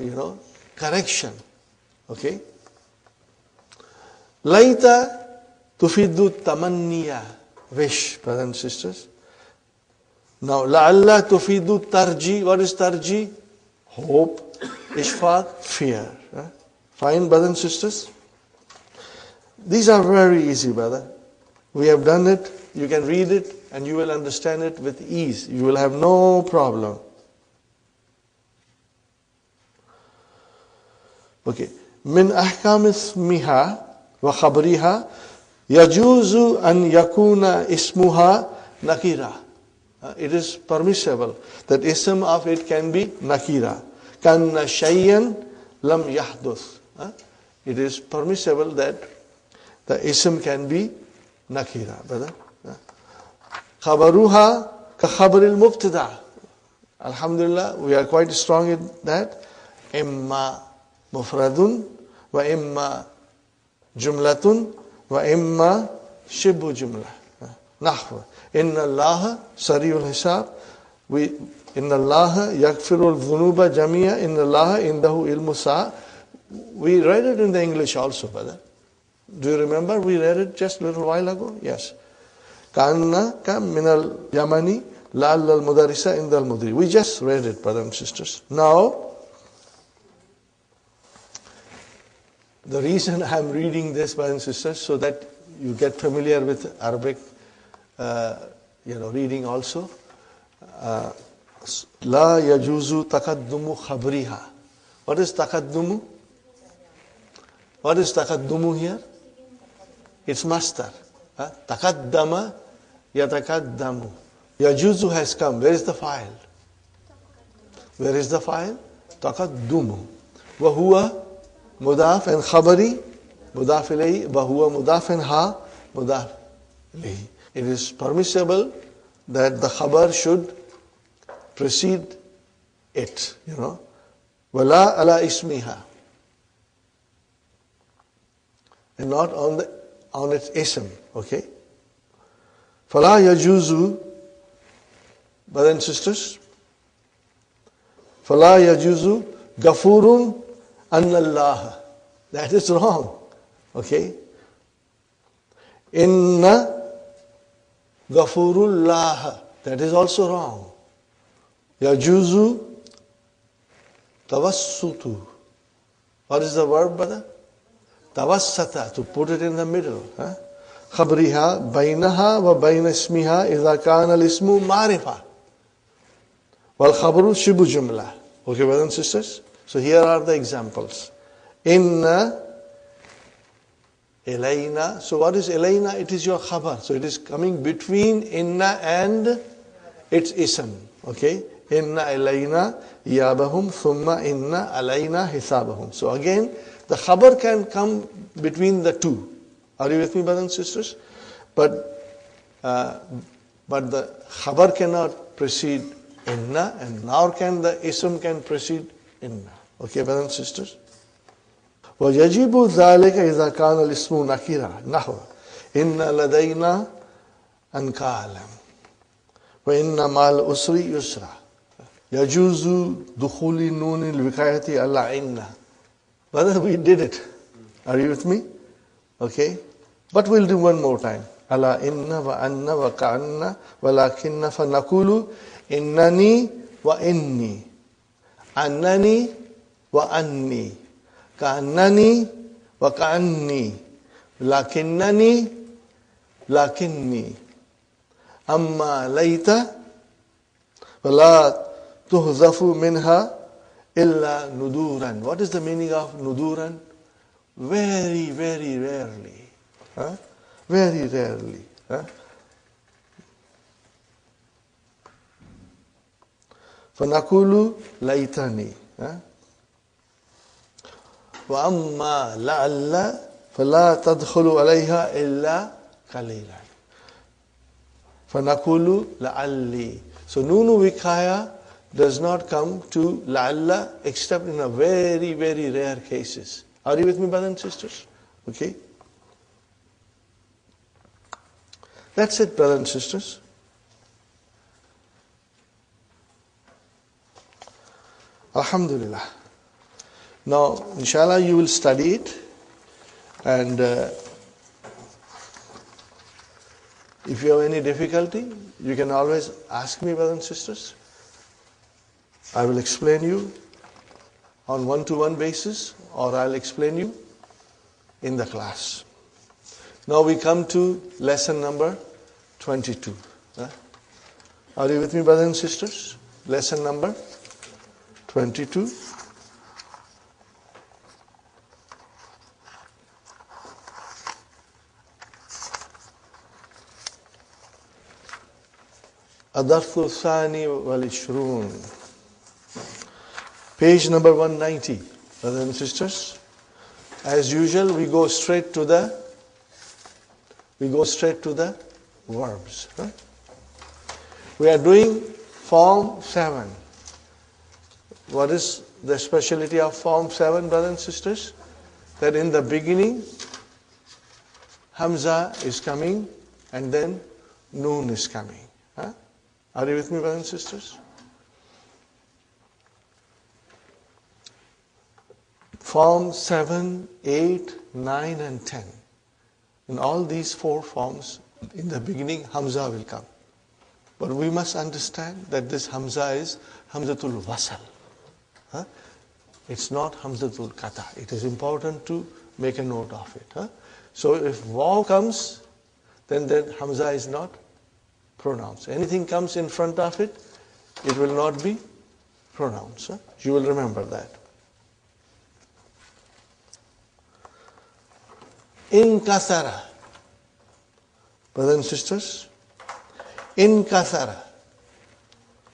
correction. Okay? Laita tufidu tamanniya, wish, brothers and sisters. Now, la'alla tufidu tarji. What is tarji? Hope. Ishfaq, fear. Fine, brothers and sisters? These are very easy, brother. We have done it. You can read it and you will understand it with ease. You will have no problem. Okay. Min ahkam ismiha wa khabriha yajuzu an yakuna ismuha nakira. It is permissible that ism of it can be nakira. Kanna shayyan lam yahduth. It is permissible that the ism can be nakira, brother. Khabaruha ka khabaril mubtada. Alhamdulillah, we are quite strong in that. Imma mufradun wa imma jumlatun wa imma shibbu jumla. Nahwa. Inna Allah sariul hisab. Inna Allah yakfirul dhunuba jamia. Inna Allah indahu ilmu sa'. We read it in the English also, brother. Do you remember? We read it just a little while ago. Yes. Kanna ka minal yamani la'alla al-mudarisa indal mudri. We just read it, brothers and sisters. Now, the reason I'm reading this, brothers and sisters, so that you get familiar with Arabic, reading also. La yajuzu takaddumu khabriha. What is takaddumu? What is takaddumu here? It's master. Taqaddama yatakaddamu. Yajuzu has come. Where is the file? Where is the file? Taqaddumu. Wa huwa mudaf and khabari mudaf ilayhi. Wa huwa mudaf and ha mudaf ilayhi. It is permissible that the khabar should precede it, Wala ala ismiha. And not on its ism, okay? Fala yajuzu, brothers and sisters, Fala yajuzu gafurun annallaha. That is wrong, okay? Inna gafurullah. That is also wrong. Yajuzu tawassutu. What is the verb, brother? Tawassata, to put it in the middle. Khabriha bainaha wa baina ismiha idha kana al-ismu ma'rifa. Wal khabru shibu jumla. Okay, brothers and sisters? So here are the examples. Inna ilayna. So what is ilayna? It is your khabar. So it is coming between inna and its ism. Okay? Inna ilayna iyabahum thumma inna alayna hisabahum. So again, the khabar can come between the two. Are you with me, brothers and sisters? But the khabar cannot precede inna, and nor can the ism can precede inna. Okay, brothers and sisters? وَيَجِبُ ذَلِكَ إِذَا كَانَ الْإِسْمُ نَكِرًا نَحْوَ إِنَّ لَدَيْنَا أَنْكَالًا وَإِنَّ مَعَ الْأُسْرِ يُسْرًا يَجُوزُ دُخُولِ نُونِ الْوِقَايَةِ عَلَى إِنَّ. Brother, we did it. Are you with me? Okay. But we'll do one more time. Ala inna wa anna wa ka'anna wa lakinna fa nakulu innani wa inni. Annani wa anni. Ka'annani wa ka'anni. Lakinnani lakinni. Amma layta wa la tuhzafu minha illa nuduran. What is the meaning of nuduran? Very, very rarely. Very rarely. فَنَقُولُ لَيْتَنِي وَأَمَّا لَعَلَّ فَلَا تَدْخُلُ عَلَيْهَا إِلَّا قَلِيلًا فَنَقُولُ لَعَلِّي. So Nunu Vikaya does not come to la'alla except in a very, very rare cases. Are you with me, brothers and sisters? Okay. That's it, brothers and sisters. Alhamdulillah. Now, inshallah, you will study it, and if you have any difficulty, you can always ask me, brothers and sisters. I will explain you on one-to-one basis, or I'll explain you in the class. Now we come to lesson number 22. Are you with me, brothers and sisters? Lesson number 22. Adarthu Thani wal Ishrun. Page number 190, brothers and sisters. As usual, we go straight to the verbs. We are doing form 7. What is the speciality of form 7, brothers and sisters? That in the beginning, Hamza is coming and then Noon is coming. Are you with me, brothers and sisters? Form 7, 8, 9 and 10. In all these 4 forms, in the beginning, Hamza will come. But we must understand that this Hamza is Hamzatul Wasal. It's not Hamzatul Qata. It is important to make a note of it. So if Waw comes, then that Hamza is not pronounced. Anything comes in front of it, it will not be pronounced. You will remember that. In kasara. Brothers and sisters, in kasara,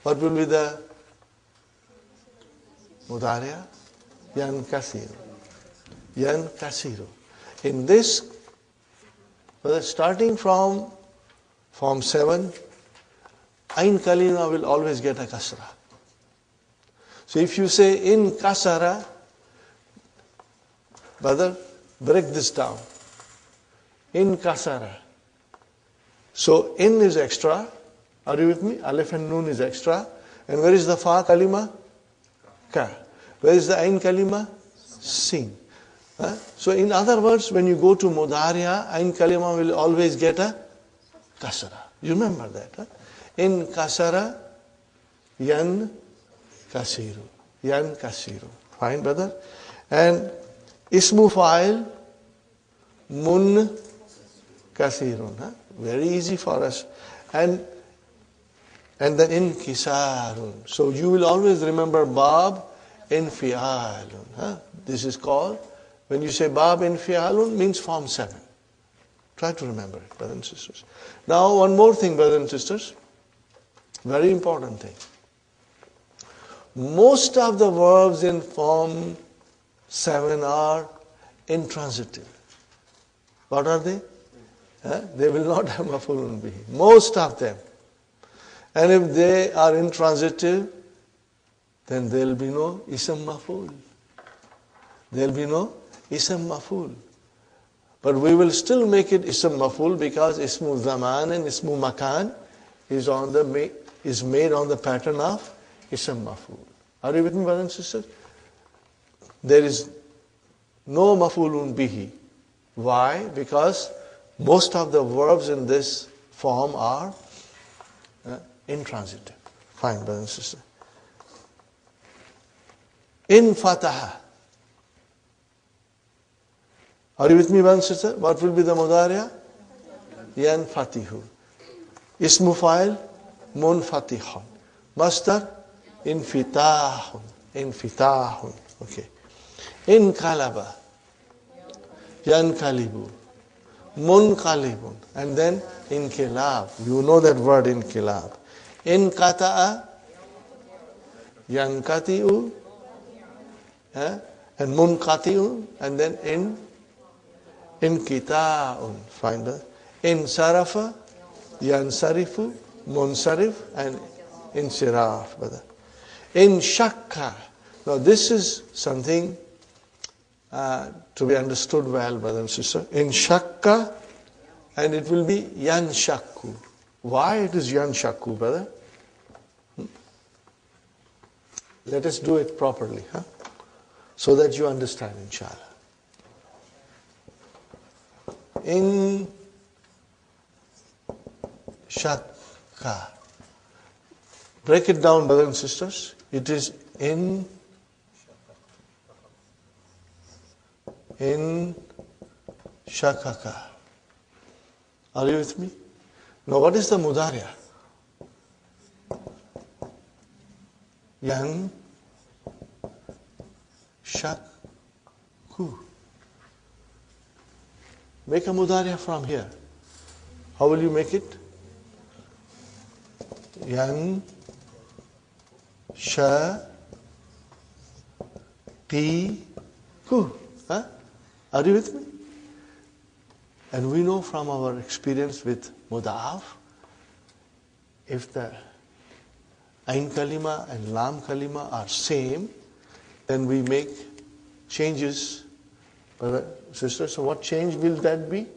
what will be the mudariya? Yan kasiru. Yan kasiru. In this, starting from Form 7, Ain kalima will always get a kasra. So if you say in kasara, brother, break this down. In kasara. So in is extra. Are you with me? Alif and Nun is extra. And where is the fa kalima? Ka. Where is the Ain kalima? Sin. So in other words, when you go to mudariya, Ain kalima will always get a kasra. You remember that? In kasara, yan kasiru. Yan kasiru. Fine, brother? And ismu fa'il, mun kasirun. Very easy for us. And then in kisarun. So you will always remember bab in fi'alun. This is called, when you say bab in fi'alun, means Form 7. Try to remember it, brothers and sisters. Now, one more thing, brothers and sisters. Very important thing. Most of the verbs in Form 7 are intransitive. What are they? They will not have maf'ulun bihi. Most of them. And if they are intransitive, then there will be no ism maf'ul. There will be no ism maf'ul. But we will still make it ism maf'ul because ismu zaman and ismu makan is made on the pattern of ism maf'ul. Are you with me, brothers and sisters? There is no maf'ulun bihi. Why? Because most of the verbs in this form are intransitive. Fine, brothers and sisters. In fataha. Are you with me, brothers and sisters? What will be the mudariya? Yan fatihu. Ismu fa'il, mun fatihun. Masdar, infitahun. Infitahun. Okay. In kalaba. Yan kalibu. Mun kalibun. And then in kilab. You know that word in kilab. In kata'a. Yan kati'u. And mun kati'u. And then in kita'un. Find that. In sarafa. Yan sarifu. Mun sarif. And in siraf. In shakka. Now this is something to be understood well, brother and sister. In shakka, and it will be yan shakku. Why it is yan shakku, brother? Let us do it properly, so that you understand, inshallah. In shakka. Break it down, brothers and sisters. It is in shakaka. Are you with me? Now what is the mudariya? Yan shakku. Make a mudariya from here. How will you make it? Yan shaqiku. Are you with me? And we know from our experience with mudaf, if the ain kalima and lam kalima are same, then we make changes. Brother, sister, so what change will that be?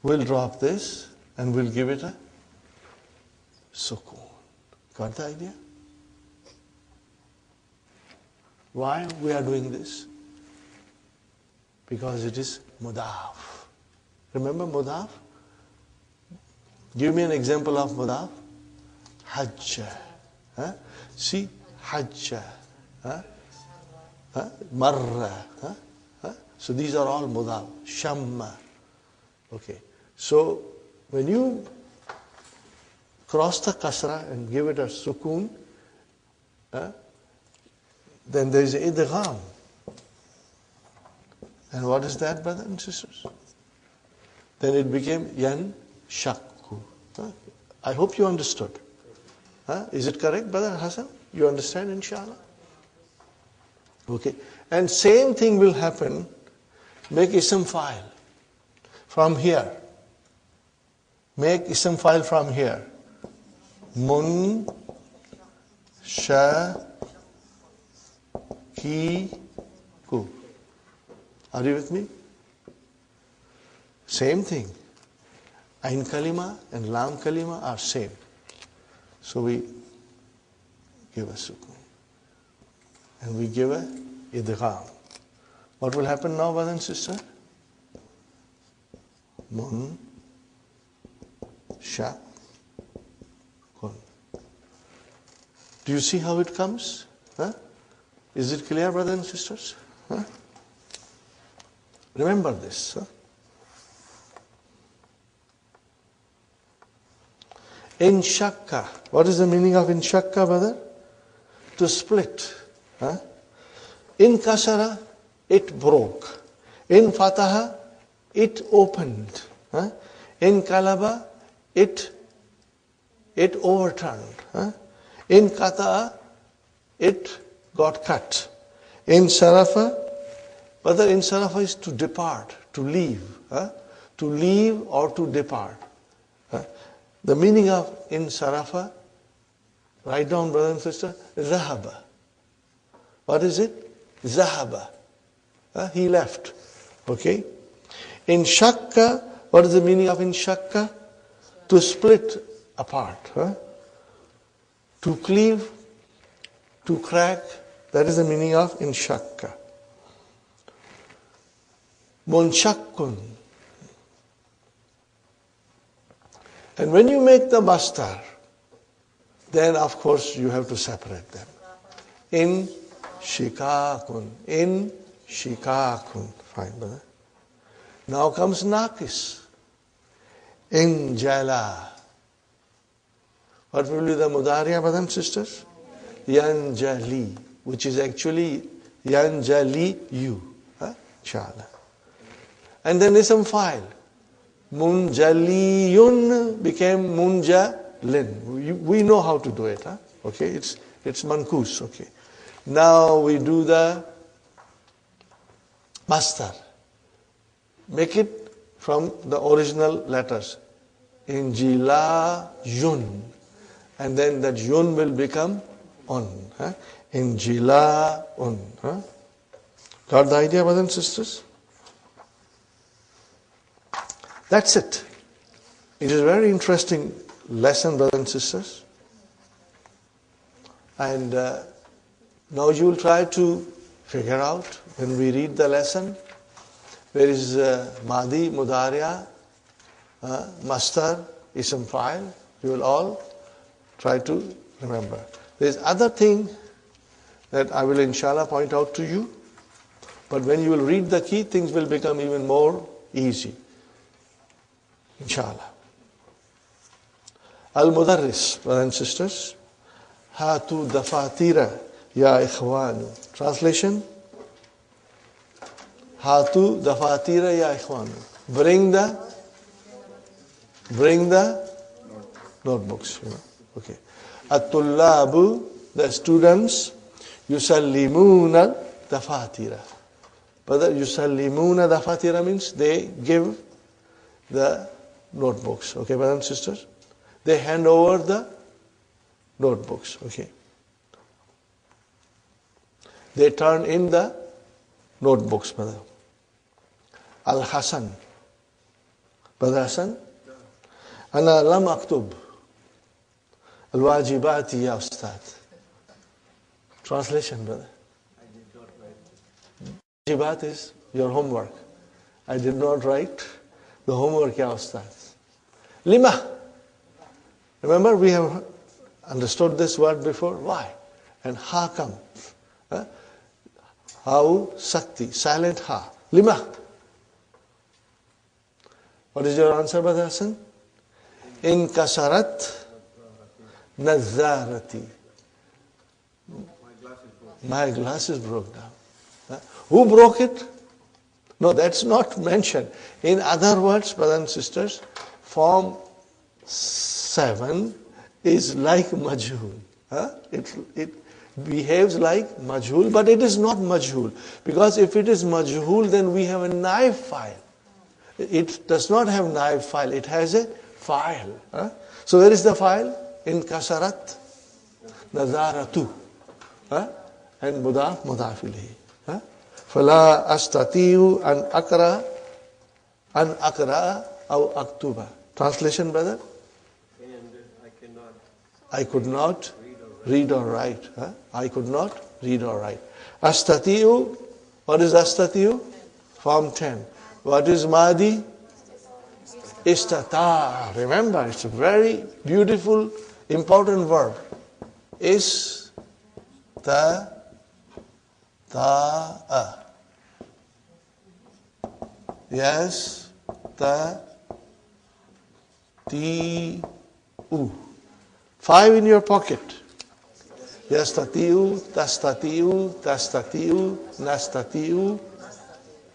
We'll drop this and we'll give it a sukun. Got the idea? Why we are doing this? Because it is mudaf. Remember mudaf? Give me an example of mudaf. Hajja. See, hajja. Marra. So these are all mudaf. Shamma. Okay. So when you cross the kasra and give it a sukun, then there is idgham. And what is that, brothers and sisters? Then it became yan shakku. I hope you understood. Is it correct, Brother Hassan? You understand, inshallah? Okay. And same thing will happen. Make ism file from here. Make ism file from here. Mun sha ki ku. Are you with me? Same thing. Ain kalima and lam kalima are same. So we give a sukun. And we give a idgham. What will happen now, brother and sister? Mun sha kun. Do you see how it comes? Is it clear, brothers and sisters? Remember this. In shakka. What is the meaning of in shakka, brother? To split. In kasara, it broke. In fataha, it opened. In kalaba, it overturned. In kata'a, it got cut. In sarafa, whether in sarafa is to depart, to leave. To leave or to depart. The meaning of in sarafa, write down, brother and sister, zahaba. What is it? Zahaba. He left. Okay? In shakka, what is the meaning of in shakka? To split apart. To cleave, to crack. That is the meaning of in shakka. Munshakkun. And when you make the mastar, then of course you have to separate them. In shikakun. In shikakun. Fine, brother. Now comes nakis. In jala. What will be the mudariya, brothers and sisters? Yanjali, which is actually yanjali you. Inshallah. And then ism file. Munjaliyun became munjalin. We know how to do it. Okay, it's mankus. Okay. Now we do the mastar. Make it from the original letters. Injila yun. And then that yun will become on. Injila un. Got the idea, brothers and sisters? That's it. It is a very interesting lesson, brothers and sisters. And now you will try to figure out when we read the lesson, where is Madi, Mudariya, Mastar, Ism Fa'il. You will all try to remember. There is other thing that I will inshallah point out to you. But when you will read the key, things will become even more easy. Inshallah. Al-Mudarris, brothers and sisters. Hatu dafatira ya ikhwanu. Translation. Hatu dafatira ya ikhwanu. Bring the notebooks. Okay. At-tullabu, the students. Yusallimuna dafatira. Brother, yusallimuna dafatira means they give the notebooks. Okay, brothers and sisters? They hand over the notebooks. Okay. They turn in the notebooks, brother. Al-Hasan. Brother Hassan? Ana lam aktub. Al-wajibati ya ustad. Translation, brother. Wajibat is your homework. I did not write the homework, ya ustad. Lima. Remember, we have understood this word before. Why? And ha come. How sakti, silent ha. Lima. What is your answer, Brother Hassan? In kasarat nazarati. My glass is broke down. Who broke it? No, that's not mentioned. In other words, brothers and sisters, form 7 is like majhul. It behaves like majhul, but it is not majhul. Because if it is majhul, then we have a naib file. It does not have naib file, it has a file. So where is the file? In kasarat, nazaratu. And mudaf, mudaf ilayhi. فَلَا أَسْتَطِيعُ أَنْ أَقْرَأَ أَوْ أَكْتُبَ. Translation, brother? I could not read or write. I could not read or write. Astati'u. What is astati'u? Form 10. What is madi? Istata. Remember, it's a very beautiful, important verb. Istata'a. Yes. Ta-ti-u. 5 in your pocket. Yastatiu, tastatiu, tastatiu, nastatiu,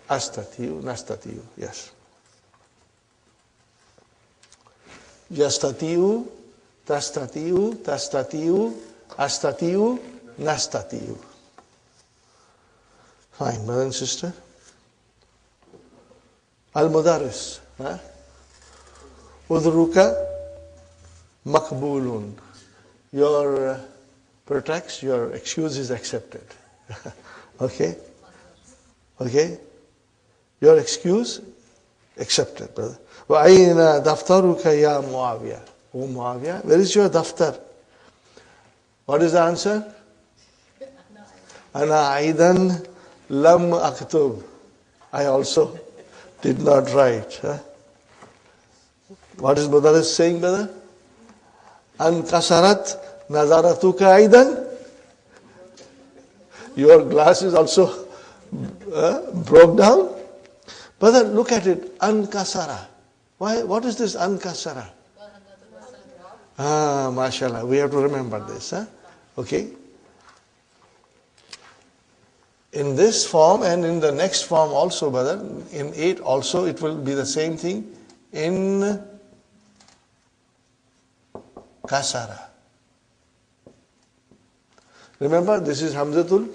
astatiu, nastatiu. Yes. Yastatiu, tastatiu, tastatiu, astatiu, nastatiu. Fine, brother and sister. Al-Mudaris. Udruka makbulun. Your pretext, your excuse is accepted. Okay? Okay? Your excuse accepted, brother. وَأَيْنَ دَفْتَرُكَ يَا مُعَاوِيَةَ. O Muawiyah, where is your daftar? What is the answer? أَنَا أَيْضًا لَمْ أَكْتُبْ. I also did not write. What is Mudaris saying, brother? An kasarat nazaratuka aidan. Your glass is also broke down. Brother, look at it. An kasara. Why? What is this an kasara? Mashallah. We have to remember this. Okay. In this form and in the next form also, brother, in 8 also it will be the same thing. In kasara. Remember, this is Hamzatul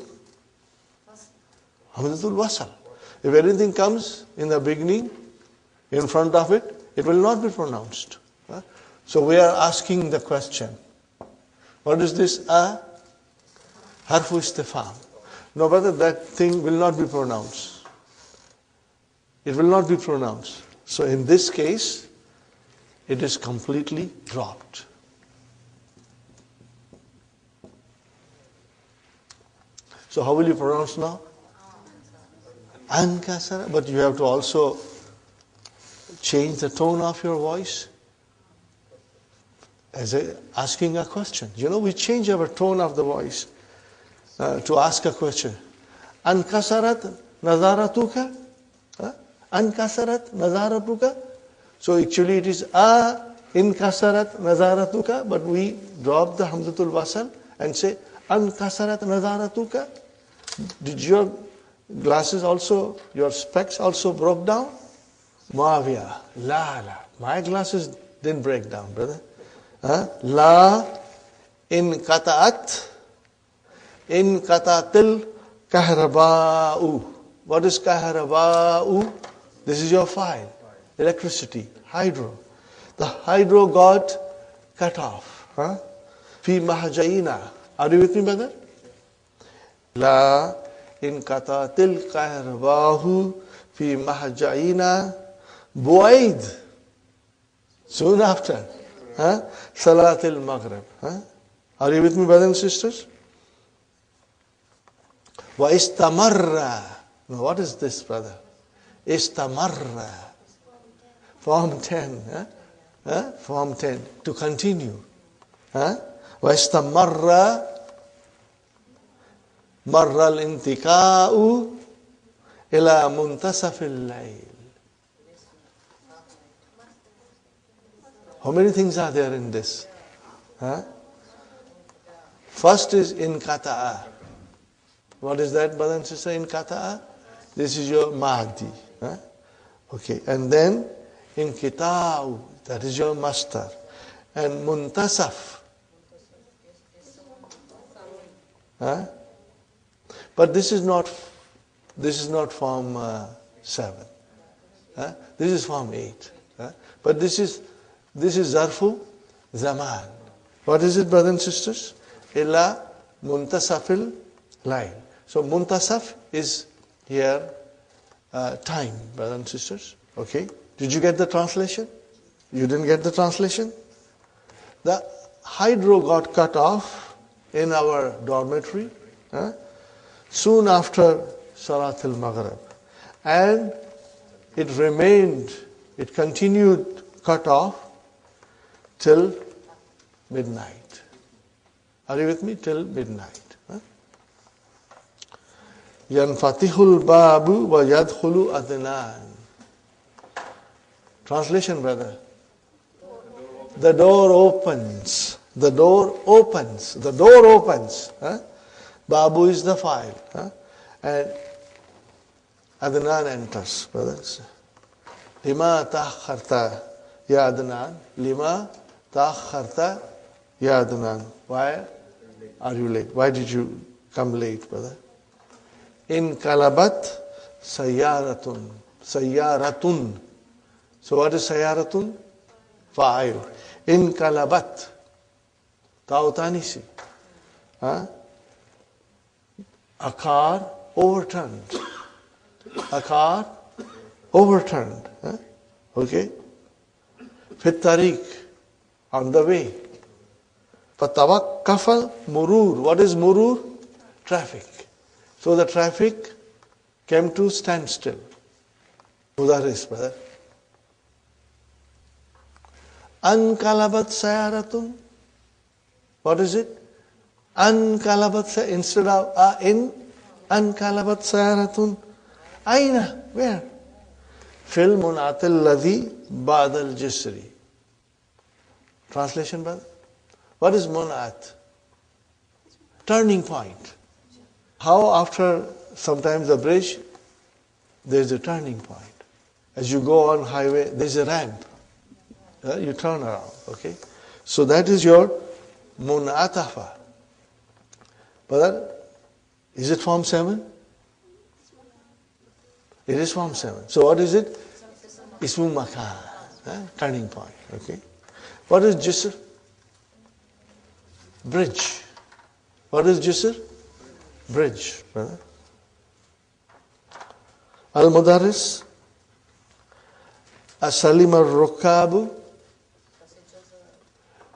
Wasal. If anything comes in the beginning, in front of it, it will not be pronounced. So we are asking the question. What is this? Harfu istifham. No, brother, that thing will not be pronounced. It will not be pronounced. So in this case, it is completely dropped. So how will you pronounce now? Ankasara. But you have to also change the tone of your voice as asking a question. You know, we change our tone of the voice to ask a question. Ankasarat nazaratuka? Ankasarat nazaratuka? So actually it is inkasarat nazaratuka, but we drop the hamzatul wasal and say ankasarat nazaratuka. Did your glasses also, your specs also broke down? Muawiyah, la. My glasses didn't break down, brother. La in katatil kahraba'u. What is kahraba'u? This is your file. Electricity, hydro. The hydro got cut off. Fi mahjaina. Are you with me, brother? La in katatil kahraba'u fi mahjaina bu'aid. Soon after. Salatil Maghrib. Are you with me, brothers and sisters? Wa istamarra. Now what is this, brother? Istamarra. Form 10. Form 10. To continue. Wa istamarra marra al-intika'u ila muntasafil layl. How many things are there in this? First is in kata'a. What is that, brother and sister, in kata'a? This is your Mahdi. Huh? Okay, and then in Kitab, that is your master. And Muntasaf. Huh? But this is not form 7. Huh? This is form 8. Huh? But this is Zarfu Zaman. What is it, brothers and sisters? Illa Muntasafil Line. So Muntasaf is here time, brothers and sisters. Okay? Did you get the translation? You didn't get the translation? The hydro got cut off in our dormitory soon after Salat al-Maghrib. And it continued cut off till midnight. Are you with me? Till midnight. Yanfatihul babu wa yadkhulu adnan. Translation, brother. The door opens. The door opens. The door opens. Babu is the file. And Adnan enters, brothers. Lima ta'akharta ya Adnan. Lima ta'akharta ya Adnan. Why are you late? Why did you come late, brother? In kalabat sayyaratun. Sayyaratun. So what is sayyaratun? Fa'il. In kalabat. Ta'utanisi. A car overturned. A car overturned. Okay? Fit tariq. On the way. Fatawakkafal murur. What is murur? Traffic. So the traffic came to standstill. Mudaris, brother. Ankalabat sayaratun. What is it? Ankalabat sayaratun. Instead of in, ankalabat sayaratun. Aina. Where? Fil munatil ladhi ba'dal jisri. Translation, brother? What is munat? Turning point. How after sometimes the bridge, there's a turning point. As you go on highway, there's a ramp. You turn around, okay? So that is your munatafa. But is it form 7? It is form 7. So what is it? Ismu makan, turning point, okay? What is jisr? Bridge. What is jisr? Bridge, brother. Al-Mudaris. Asalim al-Rukabu.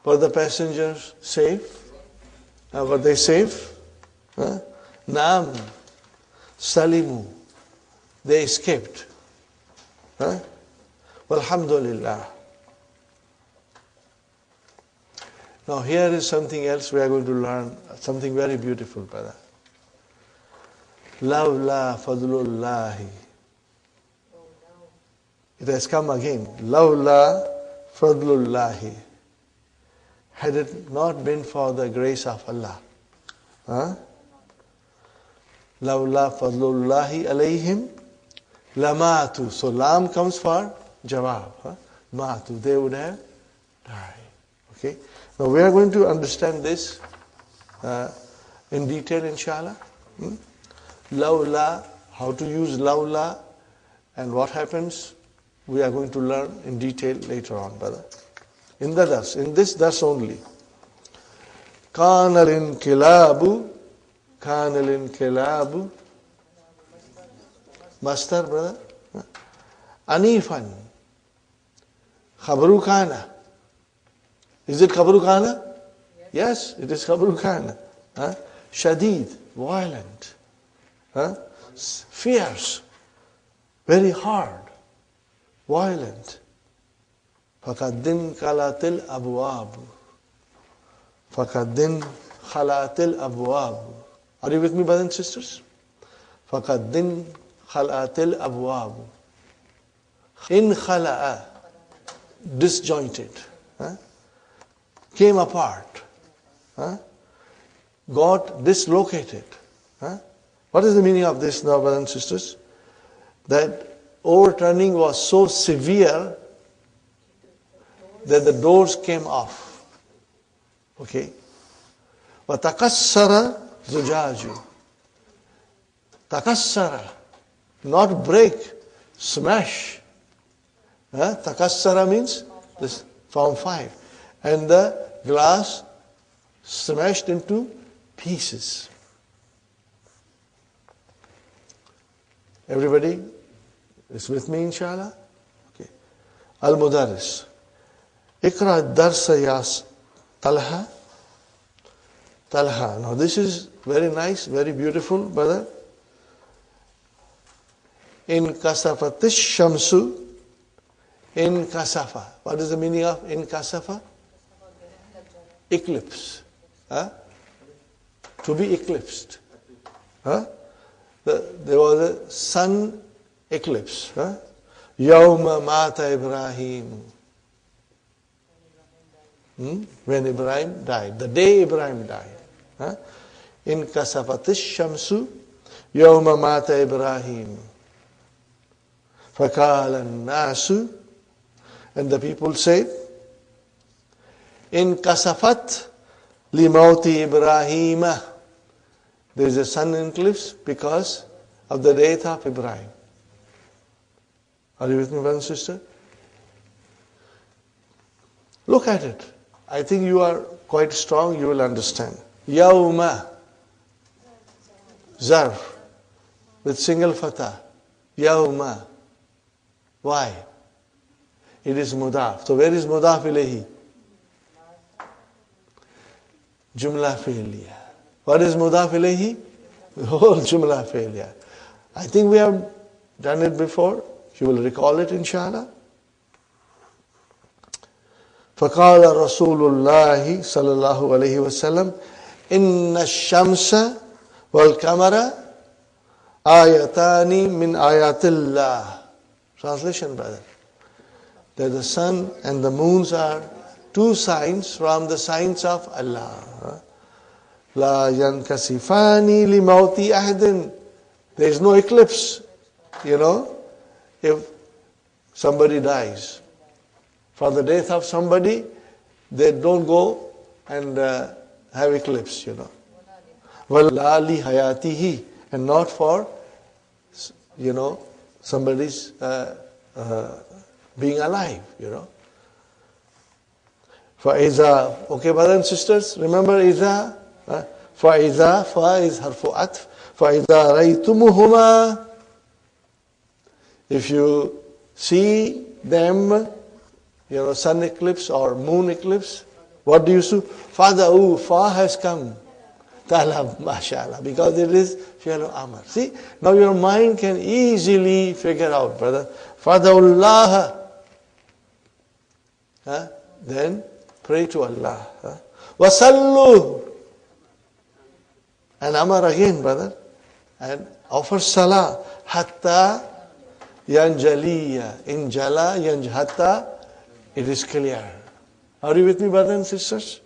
Were the passengers safe? Were they safe? Naam. Salimu. They escaped. Walhamdulillah. Now here is something else we are going to learn, something very beautiful, brother. Lawla fadlullahi. It has come again. Lawla fadlullahi. Had it not been for the grace of Allah. Lawla fadlullahi alayhim lamatu. So lam comes for jawab. Matu. They would have died. Okay. Now we are going to understand this in detail, inshallah. Lawla, how to use lawla, and what happens, we are going to learn in detail later on, brother. In this dars only. Kana al-inqilabu. Master, brother. Anifan. Khabru kana. Is it khabru kana? Yes, it is khabru kana. Shadid, violent. Fierce. Very hard. Violent. Fakaddin kalatil abwab. Fakaddin khalatil abwab. Are you with me, brothers and sisters? Fakaddin khalatil abwab. In khala'a. Disjointed. Came apart. Got dislocated. What is the meaning of this now, brothers and sisters? that overturning was so severe that the doors came off. Okay? وَتَكَسَّرَ زُجَاجُ. Takassara, not break, smash. Takassara means this from 5. And the glass smashed into pieces. Everybody is with me, inshallah? Okay. Al-Mudarris. Ikra darsa yas Talha. Talha. Now this is very nice, very beautiful, brother. In kasafatish shamsu. In kasafa. What is the meaning of in kasafa? Eclipse. To be eclipsed. There was a sun eclipse. Yawma mata Ibrahim. When Ibrahim died. The day Ibrahim died. In kasafatish shamsu. Yawma mata Ibrahim. Fakal nasu. And the people said, in kasafat limauti Ibrahima. There is a sun eclipse because of the death of Ibrahim. Are you with me, brother and sister? Look at it. I think you are quite strong, you will understand. Yawma. Zarf. With single fatah. Yawma. Why? It is mudaf. So where is mudaf ilayhi? Jumla fi'liya. What is mudaf ilayhi? The whole jumla fi'liya. I think we have done it before. You will recall it, inshallah. فقال رسول الله صلى الله عليه وسلم إن الشمس والقمر آيتان من آيات الله. Translation, brother. That the sun and the moons are two signs from the signs of Allah. لا ينكسفان لموت أحد. There is no eclipse. If somebody dies, for the death of somebody, they don't go and have eclipse, وَلَا لِحَيَاتِهِ. And not for, somebody's being alive, فَإِذَا. Okay, brothers and sisters, remember إِذَا. فَإِذَا. فَا is harfu atf. فَإِذَا رَيْتُمُهُمَا. If you see them, sun eclipse or moon eclipse, what do you do? Fada'u. Fa has come. Talab, mashallah, because it is fi'l amr. See, now your mind can easily figure out, brother. Fada'ullah. Then pray to Allah. Wasallu. And amar again, brother. And offer salah. Hatta yanjaliya. Injala yanjhatta. It is clear. Are you with me, brothers and sisters?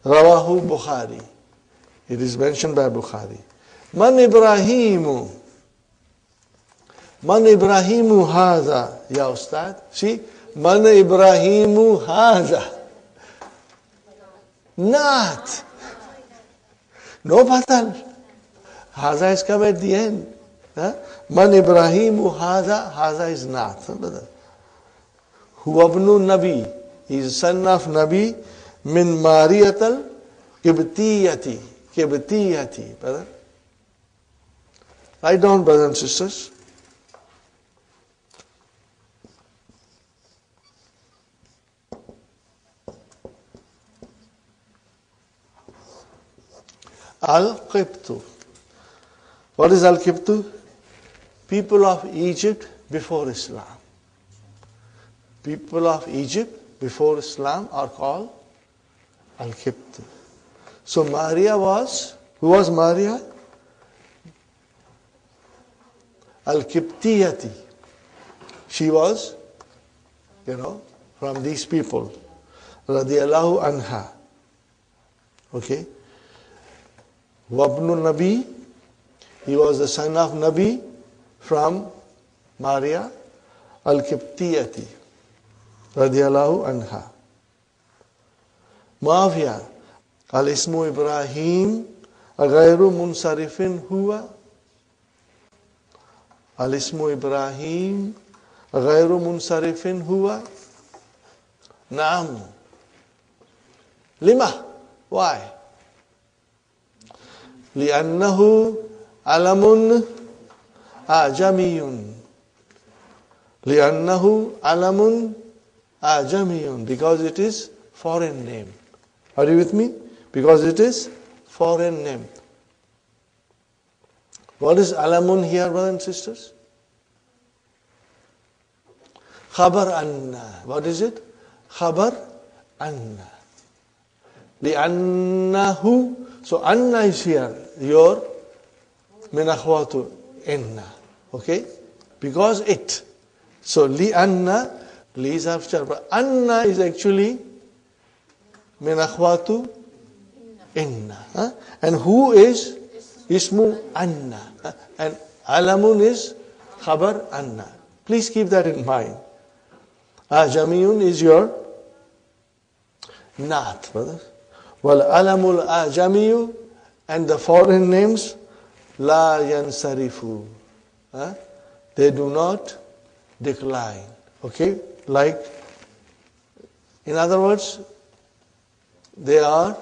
Rawahu Bukhari. It is mentioned by Bukhari. Man Ibrahimu. Man Ibrahimu haza. Ya Ustad. See? Man Ibrahimu haza. Not. No batal. Haza is come at the end. Man Ibrahimu haza. Haza is not. Huwabnu Nabi. He is son of Nabi. Min Mariyatal Kibtiyati. Kibtiyati. Brother. Write down, brothers and sisters. Al-Qibtu. What is Al-Qibtu? People of Egypt before Islam. People of Egypt before Islam are called Al-Qibtu. So Maria was, who was Maria? Al-Qibtiyati. She was, from these people. Radiyallahu anha. Okay. Wabnu Nabi. He was the son of Nabi. from Maria al-Qibtiyati radiyallahu anha. Muawiyah al-ismu Ibrahim ghayru munsarifin huwa. Al-ismu Ibrahim ghayru munsarifin huwa. Naam. Lima? Why? لأنه علم أعجمي. لأنه علم أعجمي. Because it is foreign name. Are you with me? Because it is foreign name. What is alamun here, brothers and sisters? Khabar anna. What is it? Khabar anna. لأنه. So anna is here. Your min akhwatu inna. Okay? Because it. So li anna, li is after. But anna is actually min akhwatu inna. And who is ismu anna. And alamun is khabar anna. Please keep that in mind. Ajamiyun is your naat, brother. Wal alamul ajamiyu, and the foreign names la yansarifu. They do not decline. Okay? Like, in other words, they are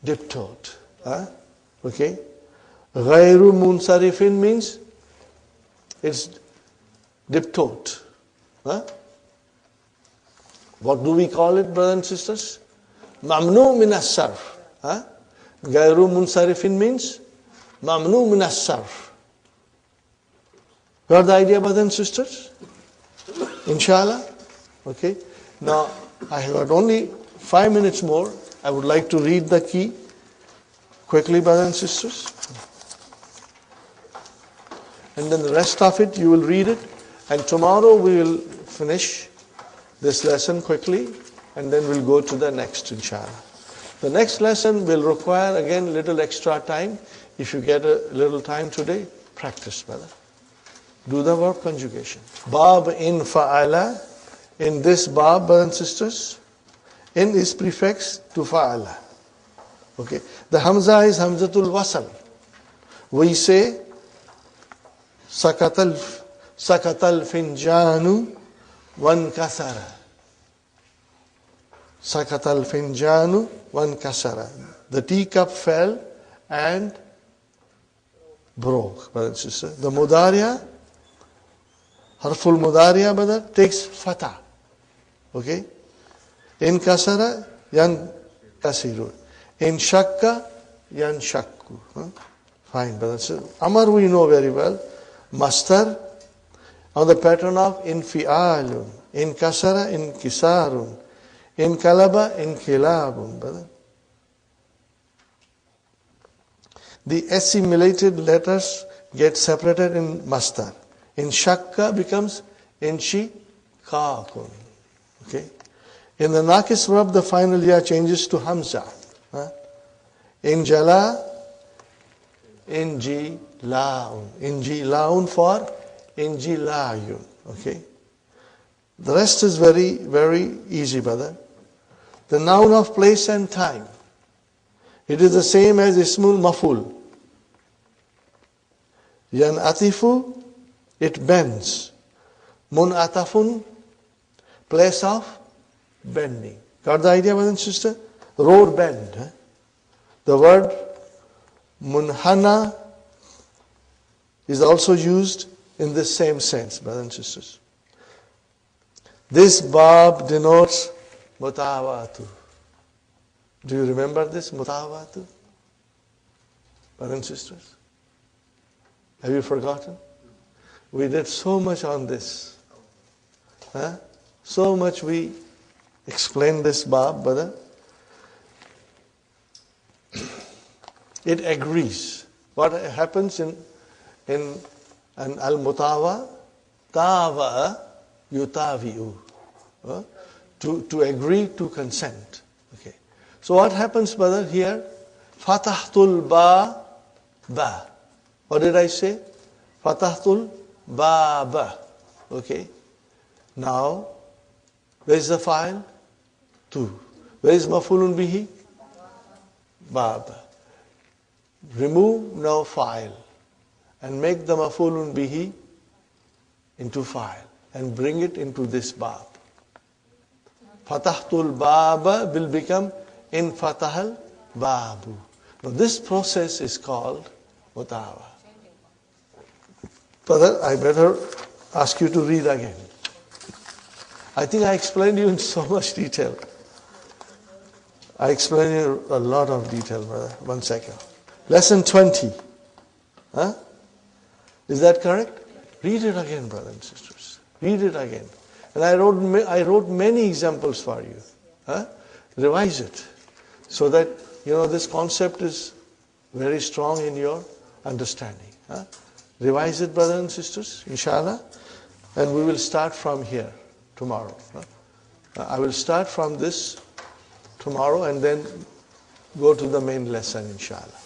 diptote. Okay? Ghayru munsarifin means it's diptote. What do we call it, brothers and sisters? Mamnu min as-sarf. Ghayru munsarifin means mamnu min as-sarf. Got the idea, brothers and sisters? Inshallah? Okay. Now, I have got only 5 minutes more. I would like to read the key quickly, brothers and sisters. And then the rest of it, you will read it. And tomorrow we will finish this lesson quickly. And then we'll go to the next, inshallah. The next lesson will require, again, little extra time. If you get a little time today, practice, brother. Do the verb conjugation. Bab in fa'ala. In this bab, brothers and sisters, in is prefix to fa'ala. Okay. The hamza is hamzatul wasal. We say sakatal finjanu wan kasara. Sakatal finjanu wan kasara. The teacup fell and broke, brother and sister. The mudariya, harful mudariya, brother, takes fatah. Okay? In kasara, yan kasiru. In shakka, yan shakku. Fine, brother and sister. Amar we know very well. Mastar on the pattern of infi'alun. In kasara, in kisarun. In kalaba, in kilabun, brother. The assimilated letters get separated in mastar. In shakka becomes inshi kakun. Okay. In the nakis verb, the final ya changes to hamza. In jala, inji laun. Inji laun for inji layun. Okay. The rest is very, very easy, brother. The noun of place and time. It is the same as ismul maful. Yan atifu, it bends. Mun atafun, place of bending. Got the idea, brother and sister? Road bend. The word munhana is also used in the same sense, brothers and sisters. This bab denotes mutawatu. Do you remember this mutawatu? Brothers and sisters? Have you forgotten? We did so much on this. So much we explained this bab, brother. It agrees. What happens in an al-mutawa, tawa yutavi'u. To agree, to consent. Okay. So what happens, brother, here? Fatahtul ba. What did I say? Fatahtul Baba. Okay. Now, where is the file? Tu. Where is Mafulun Bihi? Baba. Remove now file and make the Mafulun Bihi into file and bring it into this Bab. Fatahtul Baba will become in Fatahal Babu. Now this process is called Mutawa. Brother, I better ask you to read again. I think I explained you in so much detail. I explained you a lot of detail, brother. 1 second. Lesson 20. Huh? Is that correct? Read it again, brothers and sisters. Read it again. And I wrote many examples for you. Huh? Revise it so that this concept is very strong in your understanding. Huh? Revise it, brothers and sisters, inshallah. And we will start from here tomorrow. Huh? I will start from this tomorrow and then go to the main lesson, inshallah.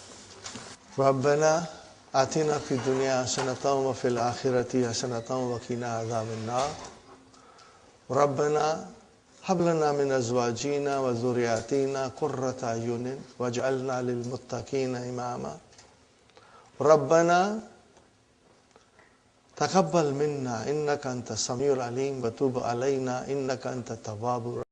Rabbana atina fi dunya hasanatan wa fil akhirati hasanatan wa qina adhaban nar. Rabbana hab lana min azwajina wa dhurriyyatina qurrata ayunin waj'alna lil muttaqina imama. Rabbana taqabbal minna innaka antas samiul alim wa tub alayna innaka antat tawwabur